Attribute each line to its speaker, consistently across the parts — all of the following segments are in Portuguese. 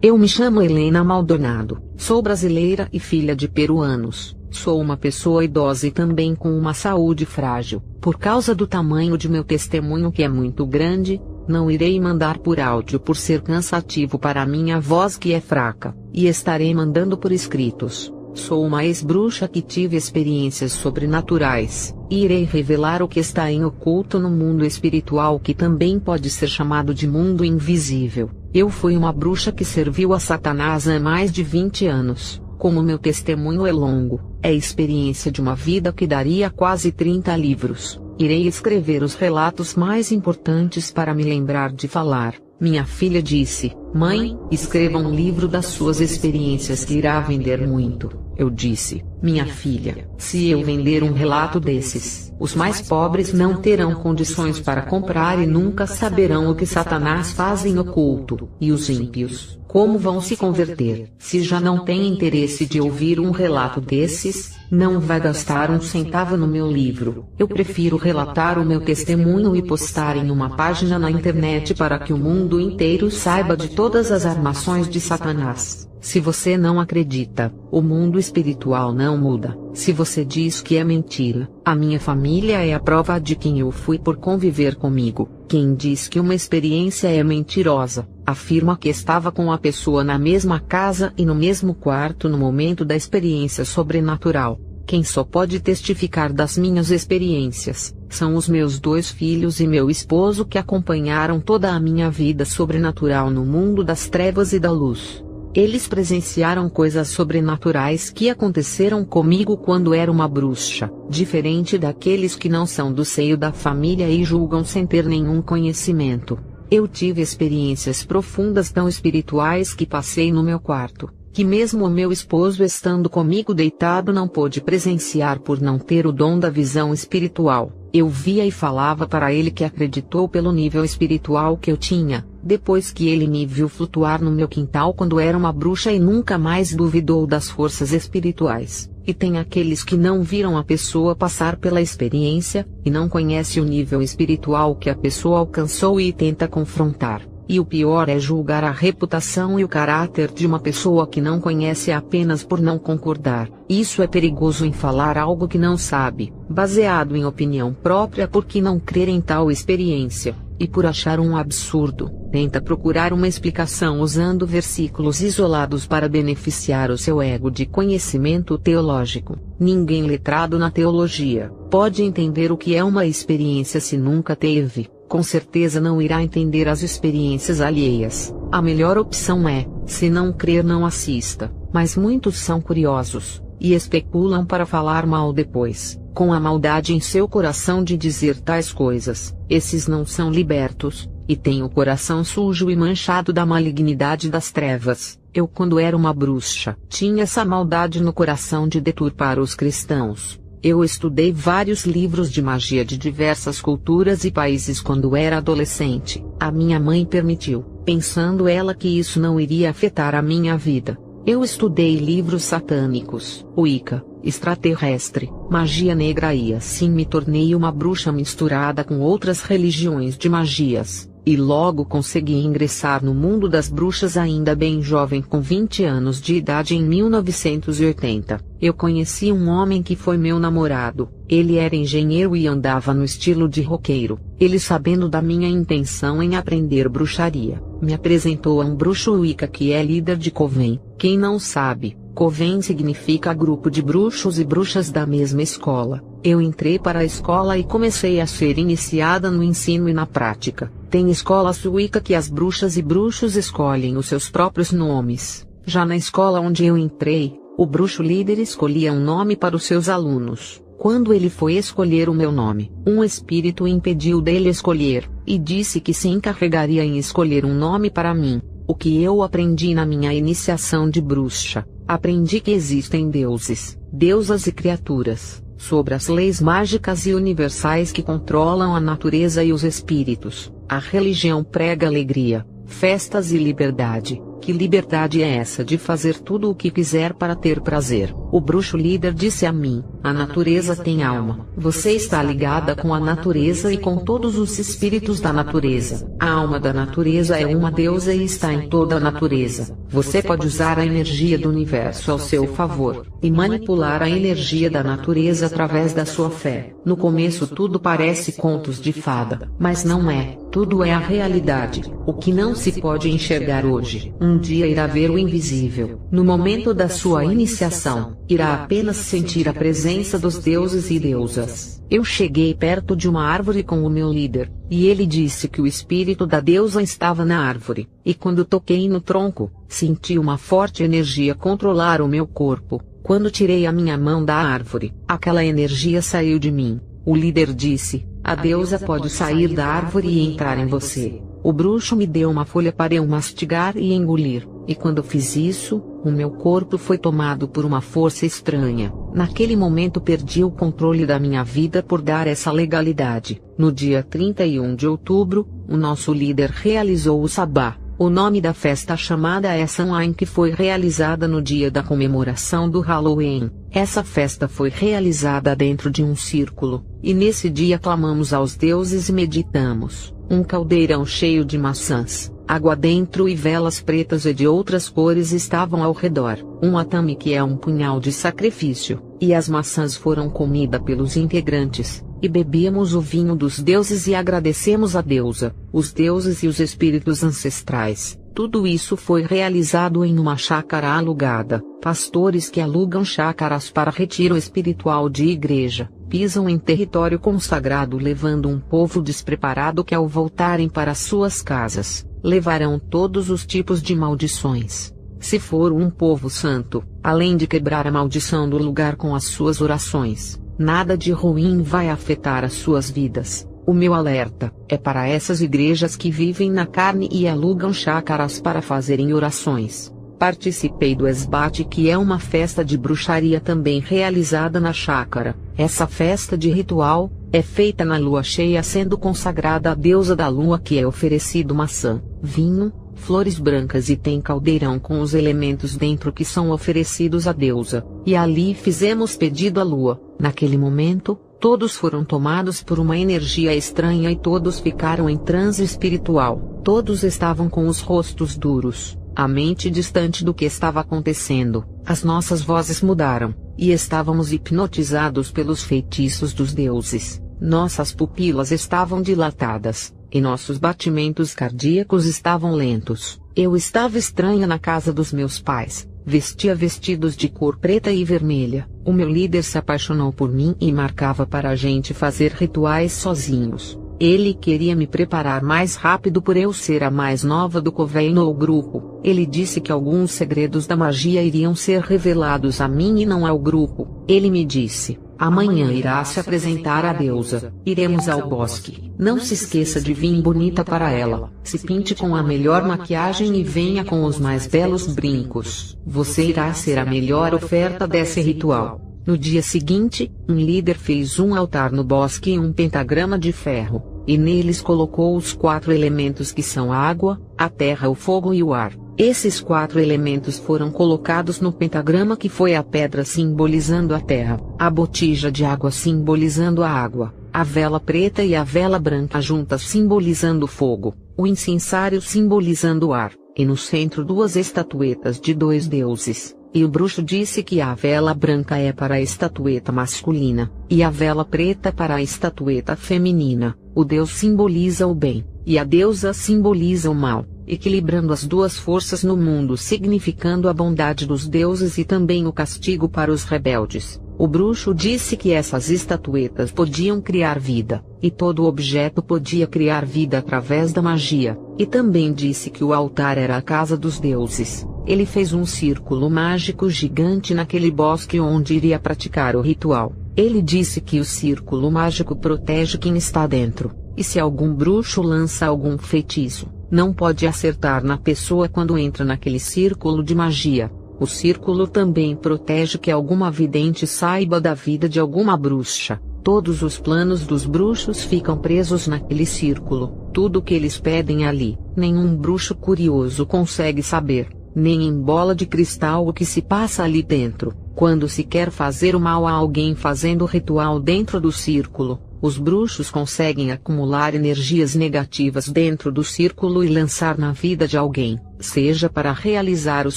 Speaker 1: Eu me chamo Helena Maldonado, sou brasileira e filha de peruanos. Sou uma pessoa idosa e também com uma saúde frágil. Por causa do tamanho de meu testemunho, que é muito grande, não irei mandar por áudio por ser cansativo para a minha voz, que é fraca, e estarei mandando por escritos. Sou uma ex-bruxa que tive experiências sobrenaturais, e irei revelar o que está em oculto no mundo espiritual, que também pode ser chamado de mundo invisível. Eu fui uma bruxa que serviu a Satanás há mais de 20 anos. Como meu testemunho é longo, é a experiência de uma vida que daria quase 30 livros. Irei escrever os relatos mais importantes para me lembrar de falar. Minha filha disse: "Mãe, escreva um livro das suas experiências que irá vender muito." Eu disse: "Minha filha, se eu vender um relato desses, os mais pobres não terão condições para comprar e nunca saberão o que Satanás faz em oculto. E os ímpios, como vão se converter? Se já não tem interesse de ouvir um relato desses, não vai gastar um centavo no meu livro. Eu prefiro relatar o meu testemunho e postar em uma página na internet para que o mundo inteiro saiba de todas as armações de Satanás." Se você não acredita, o mundo espiritual não muda. Se você diz que é mentira, a minha família é a prova de quem eu fui por conviver comigo. Quem diz que uma experiência é mentirosa, afirma que estava com a pessoa na mesma casa e no mesmo quarto no momento da experiência sobrenatural. Quem só pode testificar das minhas experiências são os meus 2 filhos e meu esposo, que acompanharam toda a minha vida sobrenatural no mundo das trevas e da luz. Eles presenciaram coisas sobrenaturais que aconteceram comigo quando era uma bruxa, diferente daqueles que não são do seio da família e julgam sem ter nenhum conhecimento. Eu tive experiências profundas tão espirituais que passei no meu quarto, que mesmo o meu esposo estando comigo deitado não pôde presenciar por não ter o dom da visão espiritual. Eu via e falava para ele, que acreditou pelo nível espiritual que eu tinha, depois que ele me viu flutuar no meu quintal quando era uma bruxa e nunca mais duvidou das forças espirituais. E tem aqueles que não viram a pessoa passar pela experiência, e não conhece o nível espiritual que a pessoa alcançou e tenta confrontar. E o pior é julgar a reputação e o caráter de uma pessoa que não conhece apenas por não concordar. Isso é perigoso em falar algo que não sabe, baseado em opinião própria, porque não crer em tal experiência, e por achar um absurdo, tenta procurar uma explicação usando versículos isolados para beneficiar o seu ego de conhecimento teológico. Ninguém letrado na teologia pode entender o que é uma experiência se nunca teve. Com certeza não irá entender as experiências alheias. A melhor opção é, se não crer, não assista. Mas muitos são curiosos, e especulam para falar mal depois, com a maldade em seu coração de dizer tais coisas. Esses não são libertos, e têm o coração sujo e manchado da malignidade das trevas. Eu, quando era uma bruxa, tinha essa maldade no coração de deturpar os cristãos. Eu estudei vários livros de magia de diversas culturas e países quando era adolescente. A minha mãe permitiu, pensando ela que isso não iria afetar a minha vida. Eu estudei livros satânicos, Wicca, extraterrestre, magia negra, e assim me tornei uma bruxa misturada com outras religiões de magias. E logo consegui ingressar no mundo das bruxas ainda bem jovem, com 20 anos de idade, em 1980. Eu conheci um homem que foi meu namorado. Ele era engenheiro e andava no estilo de roqueiro. Ele, sabendo da minha intenção em aprender bruxaria, me apresentou a um bruxo Wicca que é líder de Coven. Quem não sabe, Coven significa grupo de bruxos e bruxas da mesma escola. Eu entrei para a escola e comecei a ser iniciada no ensino e na prática. Tem escolas Wicca que as bruxas e bruxos escolhem os seus próprios nomes. Já na escola onde eu entrei, o bruxo líder escolhia um nome para os seus alunos. Quando ele foi escolher o meu nome, um espírito impediu dele escolher, e disse que se encarregaria em escolher um nome para mim. O que eu aprendi na minha iniciação de bruxa? Aprendi que existem deuses, deusas e criaturas, sobre as leis mágicas e universais que controlam a natureza e os espíritos. A religião prega alegria, festas e liberdade. Que liberdade é essa de fazer tudo o que quiser para ter prazer? O bruxo líder disse a mim: a natureza tem alma. Você está ligada com a natureza e com todos os espíritos da natureza. A alma da natureza é uma deusa e está em toda a natureza. Você pode usar a energia do universo ao seu favor, e manipular a energia da natureza através da sua fé. No começo tudo parece contos de fada, mas não é. Tudo é a realidade. O que não se pode enxergar hoje, um dia irá ver o invisível. No momento da sua iniciação, irá apenas sentir a presença dos deuses e deusas. Eu cheguei perto de uma árvore com o meu líder, e ele disse que o espírito da deusa estava na árvore, e quando toquei no tronco, senti uma forte energia controlar o meu corpo. Quando tirei a minha mão da árvore, aquela energia saiu de mim. O líder disse: a deusa pode sair da árvore e entrar em você. O bruxo me deu uma folha para eu mastigar e engolir, e quando fiz isso, o meu corpo foi tomado por uma força estranha. Naquele momento perdi o controle da minha vida por dar essa legalidade. No dia 31 de outubro, o nosso líder realizou o sabá. O nome da festa chamada é Samhain, que foi realizada no dia da comemoração do Halloween. Essa festa foi realizada dentro de um círculo, e nesse dia clamamos aos deuses e meditamos. Um caldeirão cheio de maçãs, água dentro e velas pretas e de outras cores estavam ao redor. Um atame, que é um punhal de sacrifício, e as maçãs foram comidas pelos integrantes. E bebíamos o vinho dos deuses e agradecemos a deusa, os deuses e os espíritos ancestrais. Tudo isso foi realizado em uma chácara alugada. Pastores que alugam chácaras para retiro espiritual de igreja, pisam em território consagrado levando um povo despreparado que ao voltarem para suas casas, levarão todos os tipos de maldições. Se for um povo santo, além de quebrar a maldição do lugar com as suas orações, nada de ruim vai afetar as suas vidas. O meu alerta é para essas igrejas que vivem na carne e alugam chácaras para fazerem orações. Participei do esbate, que é uma festa de bruxaria também realizada na chácara. Essa festa de ritual é feita na lua cheia, sendo consagrada à deusa da lua, que é oferecido maçã, vinho, flores brancas e tem caldeirão com os elementos dentro que são oferecidos à deusa. E ali fizemos pedido à lua. Naquele momento, todos foram tomados por uma energia estranha e todos ficaram em transe espiritual. Todos estavam com os rostos duros, a mente distante do que estava acontecendo. As nossas vozes mudaram, e estávamos hipnotizados pelos feitiços dos deuses. Nossas pupilas estavam dilatadas, e nossos batimentos cardíacos estavam lentos. Eu estava estranha na casa dos meus pais. Vestia vestidos de cor preta e vermelha. O meu líder se apaixonou por mim e marcava para a gente fazer rituais sozinhos. Ele queria me preparar mais rápido por eu ser a mais nova do convênio ou grupo. Ele disse que alguns segredos da magia iriam ser revelados a mim e não ao grupo. Ele me disse: amanhã irá se apresentar a deusa. Iremos ao bosque. Não se esqueça de vir bonita para ela. Se pinte com a melhor maquiagem e venha com os mais belos brincos. Você irá ser a melhor oferta desse ritual. No dia seguinte, um líder fez um altar no bosque e um pentagrama de ferro, e neles colocou os 4 elementos, que são a água, a terra, o fogo e o ar. Esses 4 elementos foram colocados no pentagrama, que foi a pedra simbolizando a terra, a botija de água simbolizando a água, a vela preta e a vela branca juntas simbolizando o fogo, o incensário simbolizando o ar, e no centro 2 estatuetas de 2 deuses. E o bruxo disse que a vela branca é para a estatueta masculina, e a vela preta para a estatueta feminina. O deus simboliza o bem, e a deusa simboliza o mal, equilibrando as duas forças no mundo, significando a bondade dos deuses e também o castigo para os rebeldes. O bruxo disse que essas estatuetas podiam criar vida, e todo objeto podia criar vida através da magia, e também disse que o altar era a casa dos deuses. Ele fez um círculo mágico gigante naquele bosque onde iria praticar o ritual. Ele disse que o círculo mágico protege quem está dentro, e se algum bruxo lança algum feitiço, não pode acertar na pessoa quando entra naquele círculo de magia. O círculo também protege que alguma vidente saiba da vida de alguma bruxa. Todos os planos dos bruxos ficam presos naquele círculo. Tudo o que eles pedem ali, nenhum bruxo curioso consegue saber. nem em bola de cristal o que se passa ali dentro. Quando se quer fazer o mal a alguém fazendo ritual dentro do círculo, os bruxos conseguem acumular energias negativas dentro do círculo e lançar na vida de alguém, seja para realizar os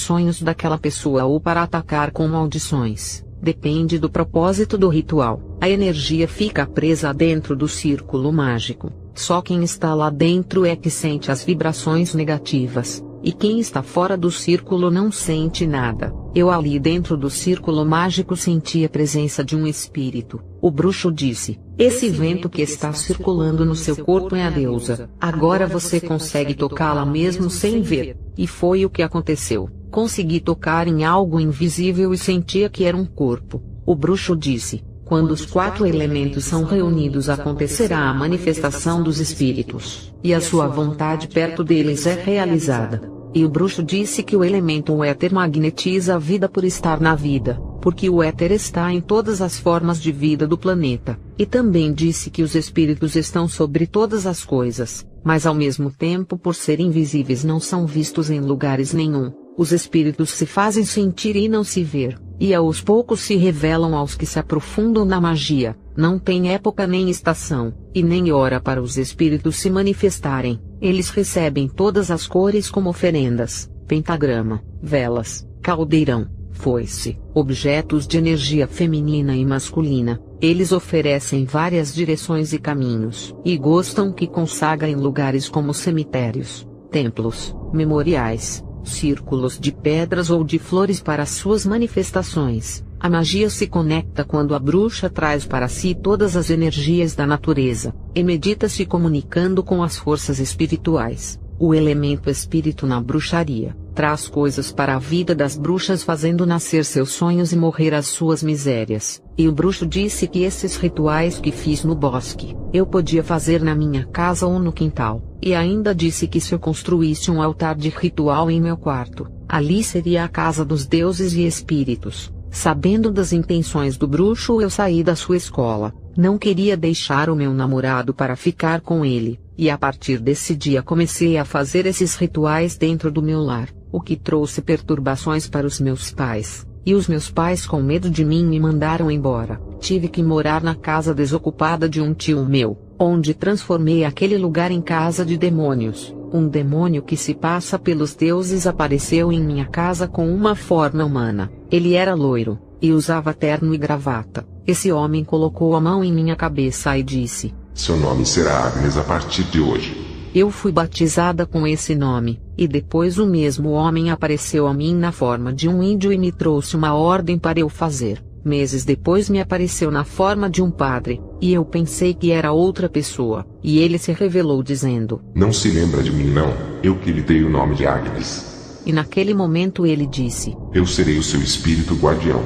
Speaker 1: sonhos daquela pessoa ou para atacar com maldições. Depende do propósito do ritual. A energia fica presa dentro do círculo mágico. Só quem está lá dentro é que sente as vibrações negativas, e quem está fora do círculo não sente nada. Eu ali dentro do círculo mágico senti a presença de um espírito. O bruxo disse: "Esse vento que está circulando no seu corpo é a deusa. Agora você consegue tocá-la mesmo sem ver." E foi o que aconteceu. Consegui tocar em algo invisível e sentia que era um corpo. O bruxo disse: "Quando os 4 elementos são reunidos acontecerá a manifestação dos espíritos, e a sua vontade perto deles é realizada." E o bruxo disse que o elemento éter magnetiza a vida por estar na vida, porque o éter está em todas as formas de vida do planeta. E também disse que os espíritos estão sobre todas as coisas, mas ao mesmo tempo por serem invisíveis não são vistos em lugares nenhum. Os espíritos se fazem sentir e não se ver, e aos poucos se revelam aos que se aprofundam na magia. Não tem época nem estação, e nem hora para os espíritos se manifestarem. Eles recebem todas as cores como oferendas: pentagrama, velas, caldeirão, foice, objetos de energia feminina e masculina. Eles oferecem várias direções e caminhos, e gostam que consagrem lugares como cemitérios, templos, memoriais, círculos de pedras ou de flores para suas manifestações. A magia se conecta quando a bruxa traz para si todas as energias da natureza, e medita se comunicando com as forças espirituais. O elemento espírito na bruxaria traz coisas para a vida das bruxas, fazendo nascer seus sonhos e morrer as suas misérias. E o bruxo disse que esses rituais que fiz no bosque, eu podia fazer na minha casa ou no quintal. E ainda disse que se eu construísse um altar de ritual em meu quarto, ali seria a casa dos deuses e espíritos. Sabendo das intenções do bruxo, eu saí da sua escola. Não queria deixar o meu namorado para ficar com ele, e a partir desse dia comecei a fazer esses rituais dentro do meu lar, o que trouxe perturbações para os meus pais. E os meus pais, com medo de mim, me mandaram embora. Tive que morar na casa desocupada de um tio meu, onde transformei aquele lugar em casa de demônios. Um demônio que se passa pelos deuses apareceu em minha casa com uma forma humana. Ele era loiro, e usava terno e gravata. Esse homem colocou a mão em minha cabeça e disse:
Speaker 2: "Seu nome será Agnes a partir de hoje."
Speaker 1: Eu fui batizada com esse nome, e depois o mesmo homem apareceu a mim na forma de um índio e me trouxe uma ordem para eu fazer. Meses depois me apareceu na forma de um padre, e eu pensei que era outra pessoa, e ele se revelou dizendo:
Speaker 2: "Não se lembra de mim não, eu que lhe dei o nome de Agnes."
Speaker 1: E naquele momento ele disse:
Speaker 2: "Eu serei o seu espírito guardião."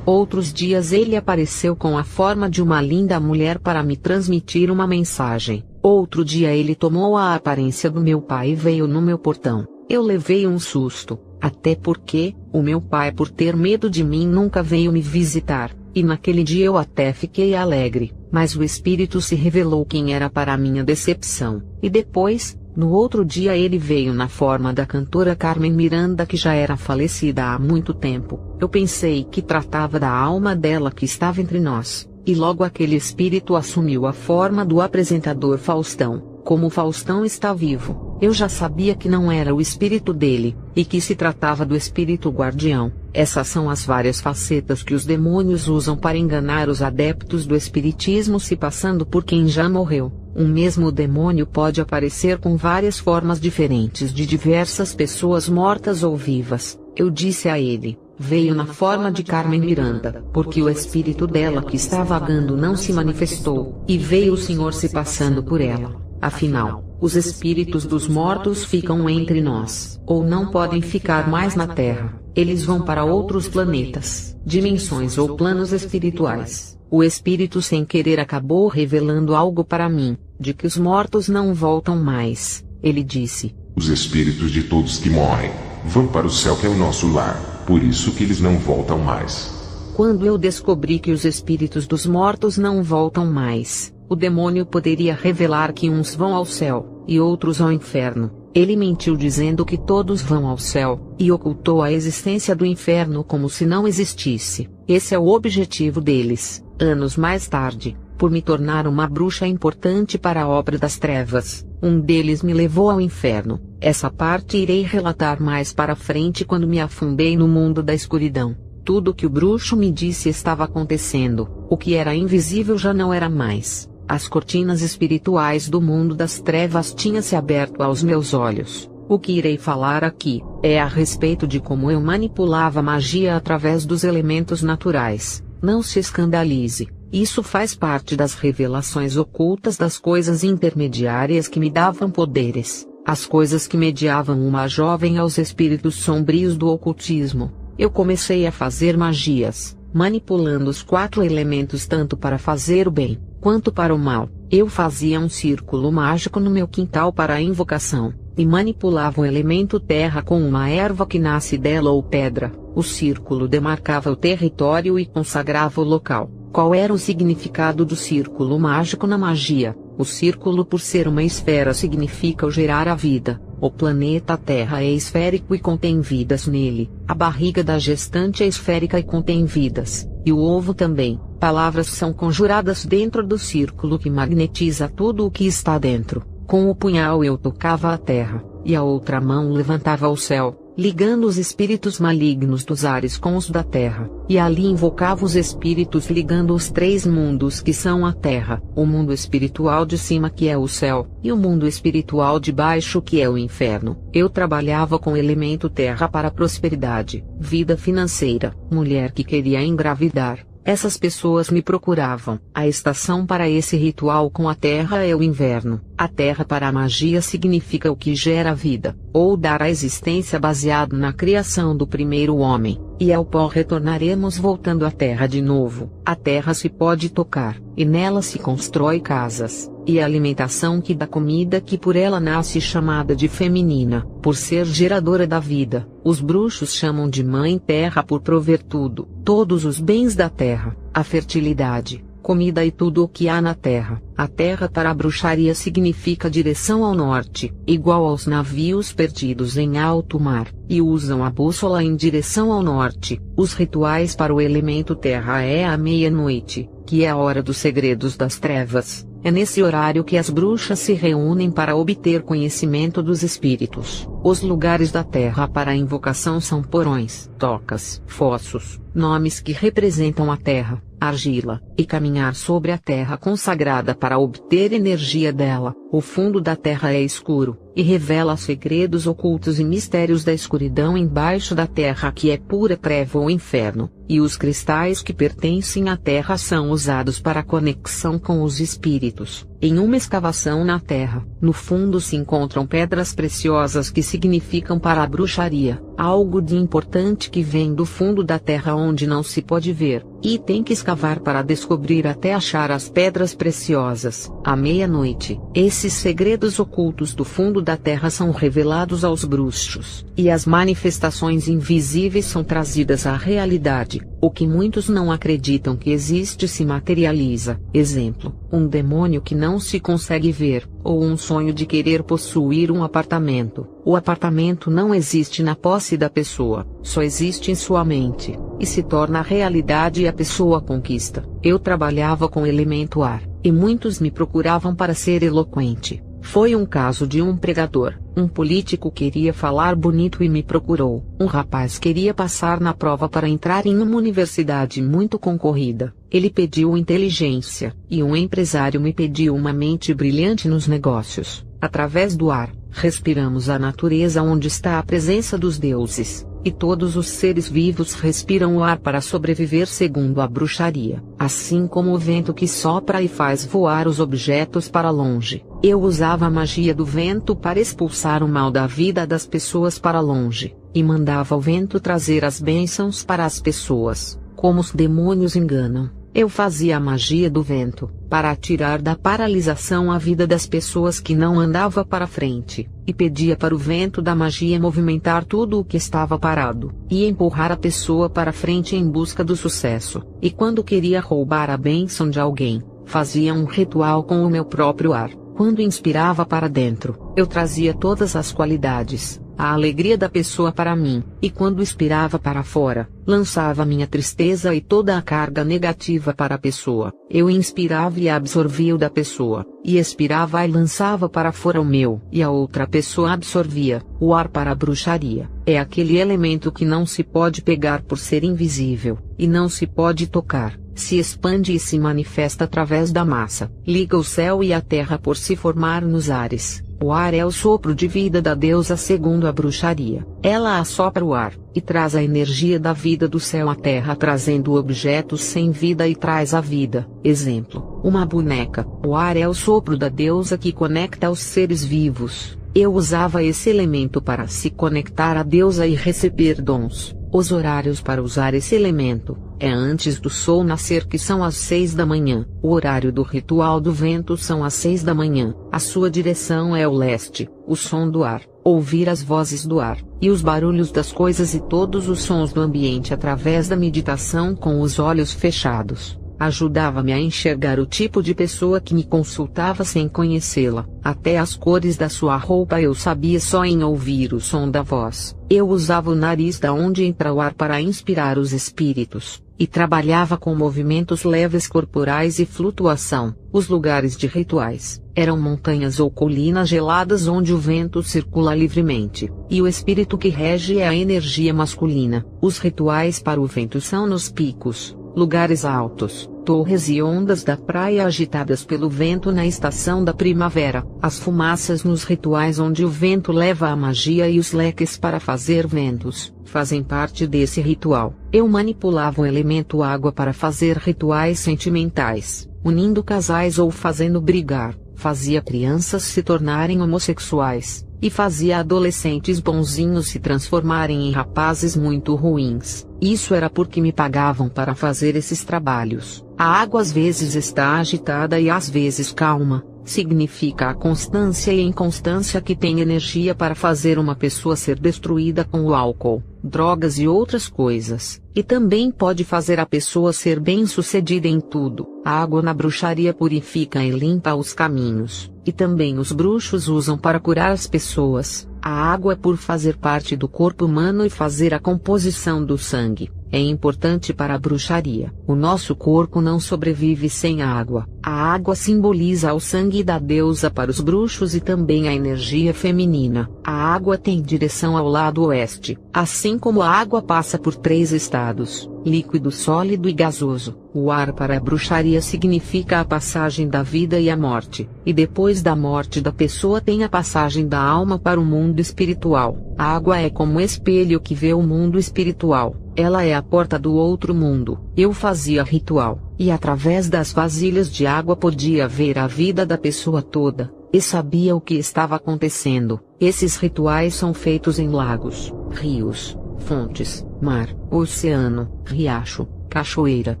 Speaker 1: Outros dias ele apareceu com a forma de uma linda mulher para me transmitir uma mensagem. Outro dia ele tomou a aparência do meu pai e veio no meu portão. Eu levei um susto, até porque, o meu pai, por ter medo de mim, nunca veio me visitar, e naquele dia eu até fiquei alegre, mas o espírito se revelou quem era para minha decepção. E depois, no outro dia ele veio na forma da cantora Carmen Miranda, que já era falecida há muito tempo. Eu pensei que tratava da alma dela que estava entre nós, e logo aquele espírito assumiu a forma do apresentador Faustão. Como Faustão está vivo, eu já sabia que não era o espírito dele, e que se tratava do espírito guardião. Essas são as várias facetas que os demônios usam para enganar os adeptos do espiritismo, se passando por quem já morreu. Um mesmo demônio pode aparecer com várias formas diferentes de diversas pessoas mortas ou vivas. Eu disse a ele: veio na forma de Carmen Miranda, porque o espírito dela que está vagando não se manifestou, e veio o Senhor se passando por ela. Afinal, os espíritos dos mortos ficam entre nós, ou não podem ficar mais na Terra. Eles vão para outros planetas, dimensões ou planos espirituais. O espírito sem querer acabou revelando algo para mim, de que os mortos não voltam mais. Ele disse:
Speaker 2: os espíritos de todos que morrem vão para o céu, que é o nosso lar, por isso que eles não voltam mais.
Speaker 1: Quando eu descobri que os espíritos dos mortos não voltam mais, o demônio poderia revelar que uns vão ao céu, e outros ao inferno. Ele mentiu dizendo que todos vão ao céu, e ocultou a existência do inferno como se não existisse. Esse é o objetivo deles. Anos mais tarde, por me tornar uma bruxa importante para a obra das trevas, um deles me levou ao inferno. Essa parte irei relatar mais para frente quando me afundei no mundo da escuridão. Tudo o que o bruxo me disse estava acontecendo. O que era invisível já não era mais. As cortinas espirituais do mundo das trevas tinham se aberto aos meus olhos. O que irei falar aqui é a respeito de como eu manipulava magia através dos elementos naturais. Não se escandalize. Isso faz parte das revelações ocultas das coisas intermediárias que me davam poderes. As coisas que mediavam uma jovem aos espíritos sombrios do ocultismo. Eu comecei a fazer magias, manipulando os 4 elementos tanto para fazer o bem, quanto para o mal. Eu fazia um círculo mágico no meu quintal para a invocação, e manipulava o elemento terra com uma erva que nasce dela ou pedra. O círculo demarcava o território e consagrava o local. Qual era o significado do círculo mágico na magia? O círculo, por ser uma esfera, significa o gerar a vida. O planeta Terra é esférico e contém vidas nele. A barriga da gestante é esférica e contém vidas. E o ovo também. Palavras são conjuradas dentro do círculo que magnetiza tudo o que está dentro. Com o punhal eu tocava a terra, e a outra mão levantava ao céu, ligando os espíritos malignos dos ares com os da terra, e ali invocava os espíritos ligando os 3 mundos que são a terra, o mundo espiritual de cima que é o céu, e o mundo espiritual de baixo que é o inferno. Eu trabalhava com o elemento terra para prosperidade, vida financeira, mulher que queria engravidar. Essas pessoas me procuravam. A estação para esse ritual com a terra é o inverno. A terra para a magia significa o que gera vida, ou dar a existência baseado na criação do primeiro homem. E ao pó retornaremos voltando à terra de novo. A terra se pode tocar, e nela se constrói casas, e a alimentação que dá comida que por ela nasce chamada de feminina, por ser geradora da vida. Os bruxos chamam de mãe terra por prover tudo, todos os bens da terra, a fertilidade, comida e tudo o que há na terra. A terra para a bruxaria significa direção ao norte, igual aos navios perdidos em alto mar, e usam a bússola em direção ao norte. Os rituais para o elemento terra é à meia-noite, que é a hora dos segredos das trevas. É nesse horário que as bruxas se reúnem para obter conhecimento dos espíritos. Os lugares da terra para a invocação são porões, tocas, fossos, nomes que representam a terra, argila, e caminhar sobre a terra consagrada para obter energia dela. O fundo da terra é escuro, e revela segredos ocultos e mistérios da escuridão embaixo da terra que é pura treva ou inferno, e os cristais que pertencem à terra são usados para a conexão com os espíritos. Em uma escavação na terra, no fundo se encontram pedras preciosas que significam para a bruxaria, algo de importante que vem do fundo da terra onde não se pode ver, e tem que escavar para descobrir até achar as pedras preciosas. À meia-noite, esses segredos ocultos do fundo da terra são revelados aos bruxos, e as manifestações invisíveis são trazidas à realidade. O que muitos não acreditam que existe se materializa. Exemplo, um demônio que não se consegue ver, ou um sonho de querer possuir um apartamento. O apartamento não existe na posse da pessoa, só existe em sua mente, e se torna realidade e a pessoa conquista. Eu trabalhava com elemento ar, e muitos me procuravam para ser eloquente. Foi um caso de um pregador. Um político queria falar bonito e me procurou. Um rapaz queria passar na prova para entrar em uma universidade muito concorrida. Ele pediu inteligência, e um empresário me pediu uma mente brilhante nos negócios. Através do ar, respiramos a natureza onde está a presença dos deuses, e todos os seres vivos respiram o ar para sobreviver segundo a bruxaria. Assim como o vento que sopra e faz voar os objetos para longe, eu usava a magia do vento para expulsar o mal da vida das pessoas para longe, e mandava o vento trazer as bênçãos para as pessoas. Como os demônios enganam, eu fazia a magia do vento, para tirar da paralisação a vida das pessoas que não andava para frente, e pedia para o vento da magia movimentar tudo o que estava parado, e empurrar a pessoa para frente em busca do sucesso. E quando queria roubar a bênção de alguém, fazia um ritual com o meu próprio ar. Quando inspirava para dentro, eu trazia todas as qualidades, a alegria da pessoa para mim, e quando expirava para fora, lançava minha tristeza e toda a carga negativa para a pessoa. Eu inspirava e absorvia o da pessoa, e expirava e lançava para fora o meu, e a outra pessoa absorvia. O ar para a bruxaria é aquele elemento que não se pode pegar por ser invisível, e não se pode tocar. Se expande e se manifesta através da massa, liga o céu e a terra por se formar nos ares. O ar é o sopro de vida da deusa segundo a bruxaria. Ela assopra o ar, e traz a energia da vida do céu à terra trazendo objetos sem vida e traz a vida. Exemplo, uma boneca. O ar é o sopro da deusa que conecta os seres vivos. Eu usava esse elemento para se conectar à deusa e receber dons. Os horários para usar esse elemento é antes do sol nascer, que são às 6 da manhã. O horário do ritual do vento são às 6 da manhã. A sua direção é o leste. O som do ar, ouvir as vozes do ar, e os barulhos das coisas e todos os sons do ambiente através da meditação com os olhos fechados. Ajudava-me a enxergar o tipo de pessoa que me consultava sem conhecê-la. Até as cores da sua roupa eu sabia só em ouvir o som da voz. Eu usava o nariz da onde entra o ar para inspirar os espíritos, e trabalhava com movimentos leves corporais e flutuação. Os lugares de rituais eram montanhas ou colinas geladas onde o vento circula livremente, e o espírito que rege é a energia masculina. Os rituais para o vento são nos picos, lugares altos, torres e ondas da praia agitadas pelo vento na estação da primavera, as fumaças nos rituais onde o vento leva a magia e os leques para fazer ventos, fazem parte desse ritual. Eu manipulava o elemento água para fazer rituais sentimentais, unindo casais ou fazendo brigar, fazia crianças se tornarem homossexuais, e fazia adolescentes bonzinhos se transformarem em rapazes muito ruins. Isso era porque me pagavam para fazer esses trabalhos. A água às vezes está agitada e às vezes calma. Significa a constância e inconstância que tem energia para fazer uma pessoa ser destruída com o álcool, drogas e outras coisas, e também pode fazer a pessoa ser bem-sucedida em tudo. A água na bruxaria purifica e limpa os caminhos, e também os bruxos usam para curar as pessoas. A água é por fazer parte do corpo humano e fazer a composição do sangue. É importante para a bruxaria. O nosso corpo não sobrevive sem água. A água simboliza o sangue da deusa para os bruxos e também a energia feminina. A água tem direção ao lado oeste, assim como a água passa por 3 estados: líquido, sólido e gasoso. O ar para a bruxaria significa a passagem da vida e a morte, e depois da morte da pessoa tem a passagem da alma para o mundo espiritual. A água é como um espelho que vê o mundo espiritual. Ela é a porta do outro mundo. Eu fazia ritual, e através das vasilhas de água podia ver a vida da pessoa toda, e sabia o que estava acontecendo. Esses rituais são feitos em lagos, rios, fontes, mar, oceano, riacho, cachoeira,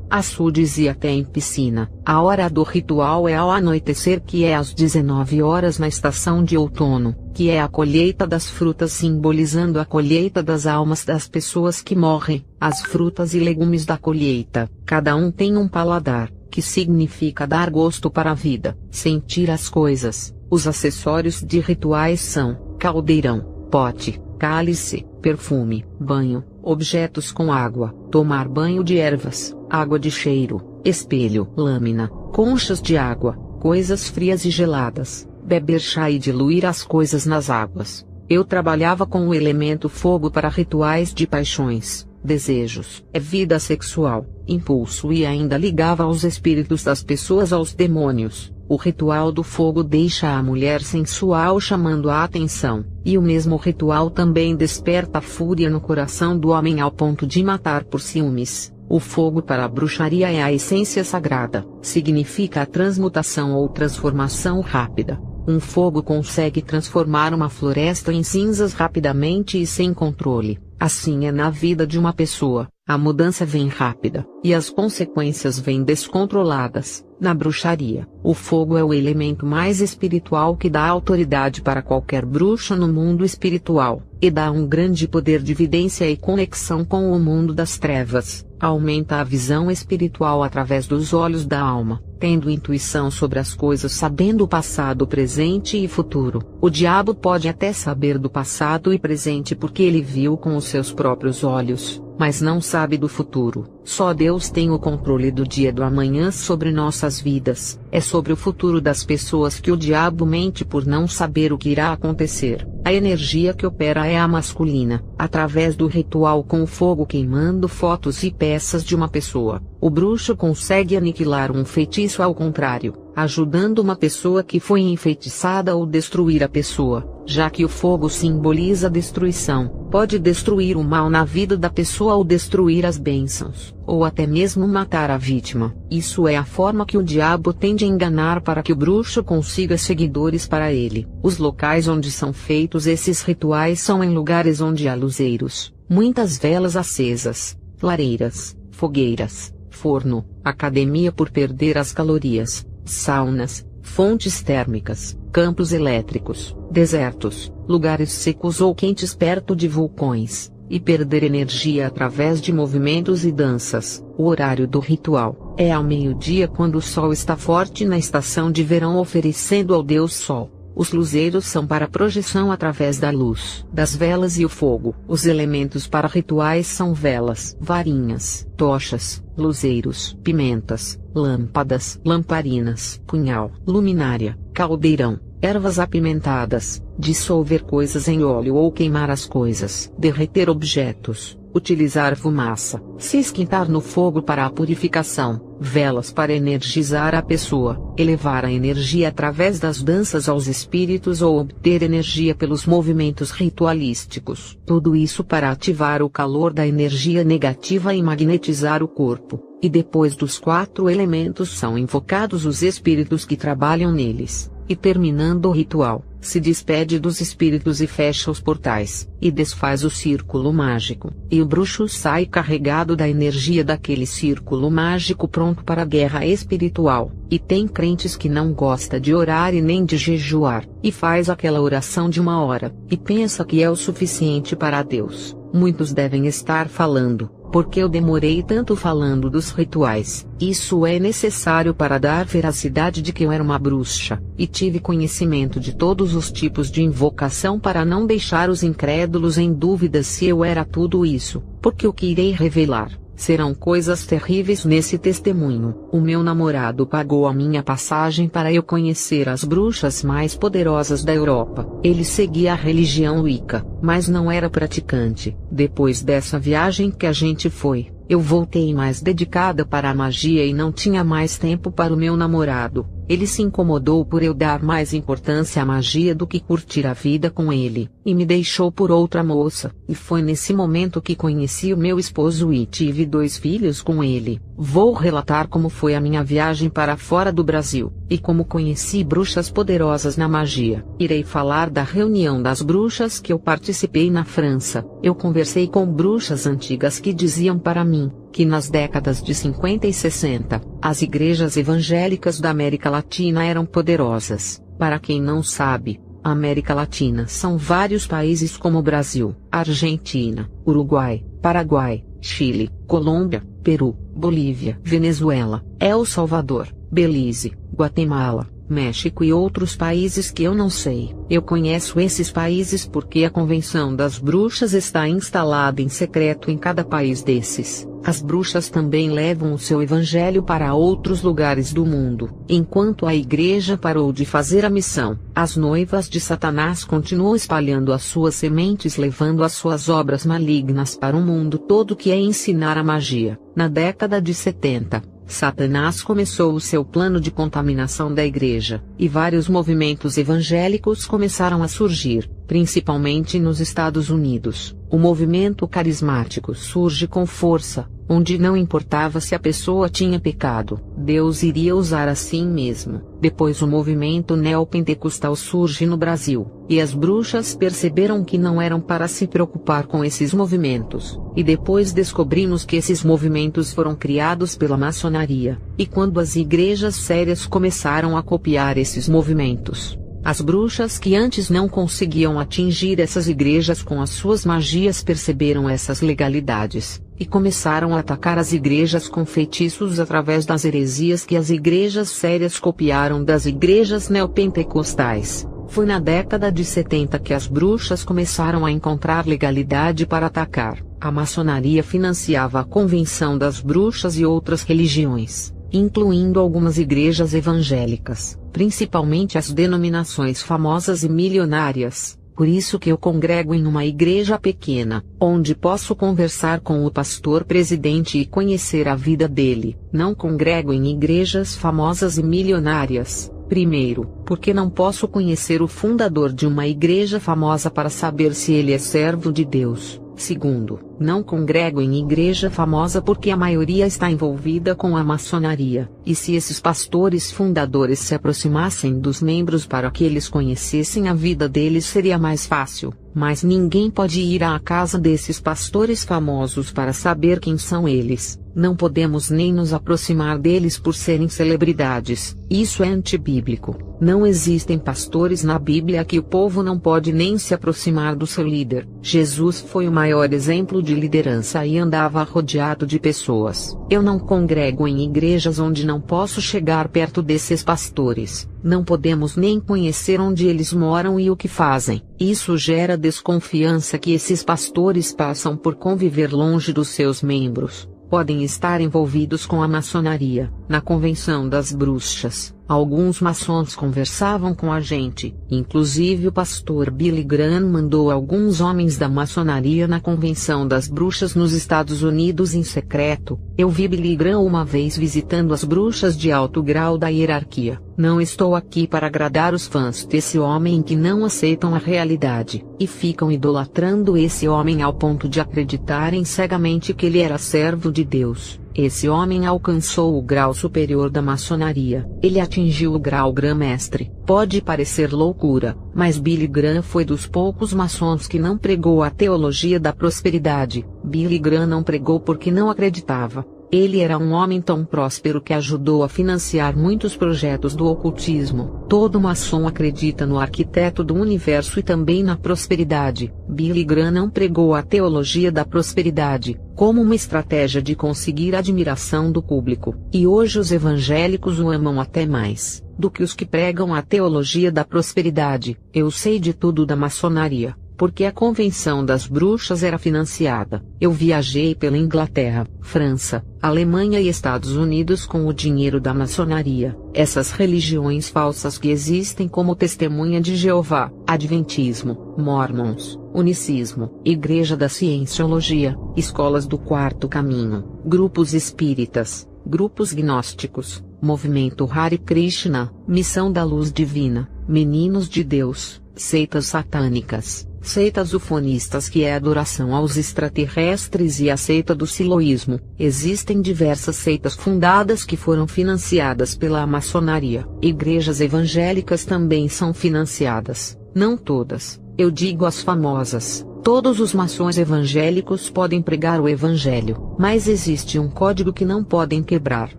Speaker 1: açudes e até em piscina. A hora do ritual é ao anoitecer, que é às 19 horas na estação de outono, que é a colheita das frutas, simbolizando a colheita das almas das pessoas que morrem. As frutas e legumes da colheita, cada um tem um paladar, que significa dar gosto para a vida, sentir as coisas. Os acessórios de rituais são caldeirão, pote, cálice, perfume, banho, objetos com água, tomar banho de ervas, água de cheiro, espelho, lâmina, conchas de água, coisas frias e geladas, beber chá e diluir as coisas nas águas. Eu trabalhava com o elemento fogo para rituais de paixões, desejos, vida sexual, impulso e ainda ligava os espíritos das pessoas aos demônios. O ritual do fogo deixa a mulher sensual chamando a atenção, e o mesmo ritual também desperta a fúria no coração do homem ao ponto de matar por ciúmes. O fogo para a bruxaria é a essência sagrada, significa a transmutação ou transformação rápida. Um fogo consegue transformar uma floresta em cinzas rapidamente e sem controle. Assim é na vida de uma pessoa, a mudança vem rápida, e as consequências vêm descontroladas. Na bruxaria, o fogo é o elemento mais espiritual que dá autoridade para qualquer bruxo no mundo espiritual, e dá um grande poder de vidência e conexão com o mundo das trevas. Aumenta a visão espiritual através dos olhos da alma. tendo intuição sobre as coisas, sabendo o passado, presente e futuro. O diabo pode até saber do passado e presente porque ele viu com os seus próprios olhos, mas não sabe do futuro. Só Deus tem o controle do dia e do amanhã sobre nossas vidas. É sobre o futuro das pessoas que o diabo mente por não saber o que irá acontecer. A energia que opera é a masculina, através do ritual com o fogo queimando fotos e peças de uma pessoa. O bruxo consegue aniquilar um feitiço ao contrário, ajudando uma pessoa que foi enfeitiçada ou destruir a pessoa. Já que o fogo simboliza a destruição, pode destruir o mal na vida da pessoa ou destruir as bênçãos, ou até mesmo matar a vítima. Isso é a forma que o diabo tende a enganar para que o bruxo consiga seguidores para ele. Os locais onde são feitos esses rituais são em lugares onde há luzeiros, muitas velas acesas, lareiras, fogueiras, forno, academia por perder as calorias, saunas, fontes térmicas, campos elétricos, desertos, lugares secos ou quentes perto de vulcões, e perder energia através de movimentos e danças. O horário do ritual é ao meio-dia, quando o sol está forte na estação de verão, oferecendo ao Deus Sol. Os luzeiros são para projeção através da luz das velas e o fogo. Os elementos para rituais são velas, varinhas, tochas, luzeiros, pimentas, lâmpadas, lamparinas, punhal, luminária, caldeirão, ervas apimentadas, dissolver coisas em óleo ou queimar as coisas, derreter objetos, utilizar fumaça, se esquentar no fogo para a purificação, velas para energizar a pessoa, elevar a energia através das danças aos espíritos ou obter energia pelos movimentos ritualísticos. Tudo isso para ativar o calor da energia negativa e magnetizar o corpo. E depois dos 4 elementos são invocados os espíritos que trabalham neles. E terminando o ritual, se despede dos espíritos e fecha os portais, e desfaz o círculo mágico. E o bruxo sai carregado da energia daquele círculo mágico, pronto para a guerra espiritual. E tem crentes que não gosta de orar e nem de jejuar, e faz aquela oração de 1 hora, e pensa que é o suficiente para Deus. Muitos devem estar falando: porque eu demorei tanto falando dos rituais? Isso é necessário para dar veracidade de que eu era uma bruxa, e tive conhecimento de todos os tipos de invocação para não deixar os incrédulos em dúvida se eu era tudo isso, porque o que irei revelar serão coisas terríveis nesse testemunho. O meu namorado pagou a minha passagem para eu conhecer as bruxas mais poderosas da Europa. Ele seguia a religião Wicca, mas não era praticante. Depois dessa viagem que a gente foi, eu voltei mais dedicada para a magia e não tinha mais tempo para o meu namorado. Ele se incomodou por eu dar mais importância à magia do que curtir a vida com ele, e me deixou por outra moça. E foi nesse momento que conheci o meu esposo e tive 2 filhos com ele. Vou relatar como foi a minha viagem para fora do Brasil, e como conheci bruxas poderosas na magia. Irei falar da reunião das bruxas que eu participei na França. Eu conversei com bruxas antigas que diziam para mim que nas décadas de 50 e 60, as igrejas evangélicas da América Latina eram poderosas. Para quem não sabe, a América Latina são vários países como Brasil, Argentina, Uruguai, Paraguai, Chile, Colômbia, Peru, Bolívia, Venezuela, El Salvador, Belize, Guatemala, México e outros países que eu não sei. Eu conheço esses países porque a Convenção das Bruxas está instalada em secreto em cada país desses. As bruxas também levam o seu evangelho para outros lugares do mundo. Enquanto a igreja parou de fazer a missão, as noivas de Satanás continuam espalhando as suas sementes, levando as suas obras malignas para o mundo todo, que é ensinar a magia. Na década de 70, Satanás começou o seu plano de contaminação da igreja, e vários movimentos evangélicos começaram a surgir, principalmente nos Estados Unidos. O movimento carismático surge com força, onde não importava se a pessoa tinha pecado, Deus iria usar assim mesmo. Depois o movimento neopentecostal surge no Brasil, e as bruxas perceberam que não eram para se preocupar com esses movimentos. E depois descobrimos que esses movimentos foram criados pela maçonaria, e quando as igrejas sérias começaram a copiar esses movimentos, as bruxas que antes não conseguiam atingir essas igrejas com as suas magias perceberam essas legalidades, e começaram a atacar as igrejas com feitiços através das heresias que as igrejas sérias copiaram das igrejas neopentecostais. Foi na década de 70 que as bruxas começaram a encontrar legalidade para atacar. A maçonaria financiava a Convenção das Bruxas e outras religiões, incluindo algumas igrejas evangélicas, principalmente as denominações famosas e milionárias. Por isso que eu congrego em uma igreja pequena, onde posso conversar com o pastor presidente e conhecer a vida dele. Não congrego em igrejas famosas e milionárias. Primeiro, porque não posso conhecer o fundador de uma igreja famosa para saber se ele é servo de Deus. Segundo, não congrego em igreja famosa porque a maioria está envolvida com a maçonaria, e se esses pastores fundadores se aproximassem dos membros para que eles conhecessem a vida deles seria mais fácil, mas ninguém pode ir à casa desses pastores famosos para saber quem são eles. Não podemos nem nos aproximar deles por serem celebridades. Isso é antibíblico. Não existem pastores na Bíblia que o povo não pode nem se aproximar do seu líder. Jesus foi o maior exemplo de liderança e andava rodeado de pessoas. Eu não congrego em igrejas onde não posso chegar perto desses pastores. Não podemos nem conhecer onde eles moram e o que fazem. Isso gera desconfiança que esses pastores passam por conviver longe dos seus membros. Podem estar envolvidos com a maçonaria. Na Convenção das Bruxas, alguns maçons conversavam com a gente, inclusive o pastor Billy Graham mandou alguns homens da maçonaria na Convenção das Bruxas nos Estados Unidos em secreto. Eu vi Billy Graham uma vez visitando as bruxas de alto grau da hierarquia. Não estou aqui para agradar os fãs desse homem que não aceitam a realidade, e ficam idolatrando esse homem ao ponto de acreditarem cegamente que ele era servo de Deus. Esse homem alcançou o grau superior da maçonaria. Ele atingiu o grau grã-mestre. Pode parecer loucura, mas Billy Graham foi dos poucos maçons que não pregou a teologia da prosperidade. Billy Graham não pregou porque não acreditava. Ele era um homem tão próspero que ajudou a financiar muitos projetos do ocultismo. Todo maçom acredita no arquiteto do universo e também na prosperidade. Billy Graham não pregou a teologia da prosperidade como uma estratégia de conseguir a admiração do público. E hoje os evangélicos o amam até mais do que os que pregam a teologia da prosperidade. Eu sei de tudo da maçonaria, porque a Convenção das Bruxas era financiada. Eu viajei pela Inglaterra, França, Alemanha e Estados Unidos com o dinheiro da maçonaria. Essas religiões falsas que existem como Testemunha de Jeová, Adventismo, Mormons, Unicismo, Igreja da Cienciologia, Escolas do Quarto Caminho, grupos espíritas, grupos gnósticos, Movimento Hare Krishna, Missão da Luz Divina, Meninos de Deus, seitas satânicas, seitas ufonistas que é adoração aos extraterrestres e a seita do siloísmo. Existem diversas seitas fundadas que foram financiadas pela maçonaria. Igrejas evangélicas também são financiadas. Não todas, eu digo as famosas. Todos os maçons evangélicos podem pregar o evangelho, mas existe um código que não podem quebrar.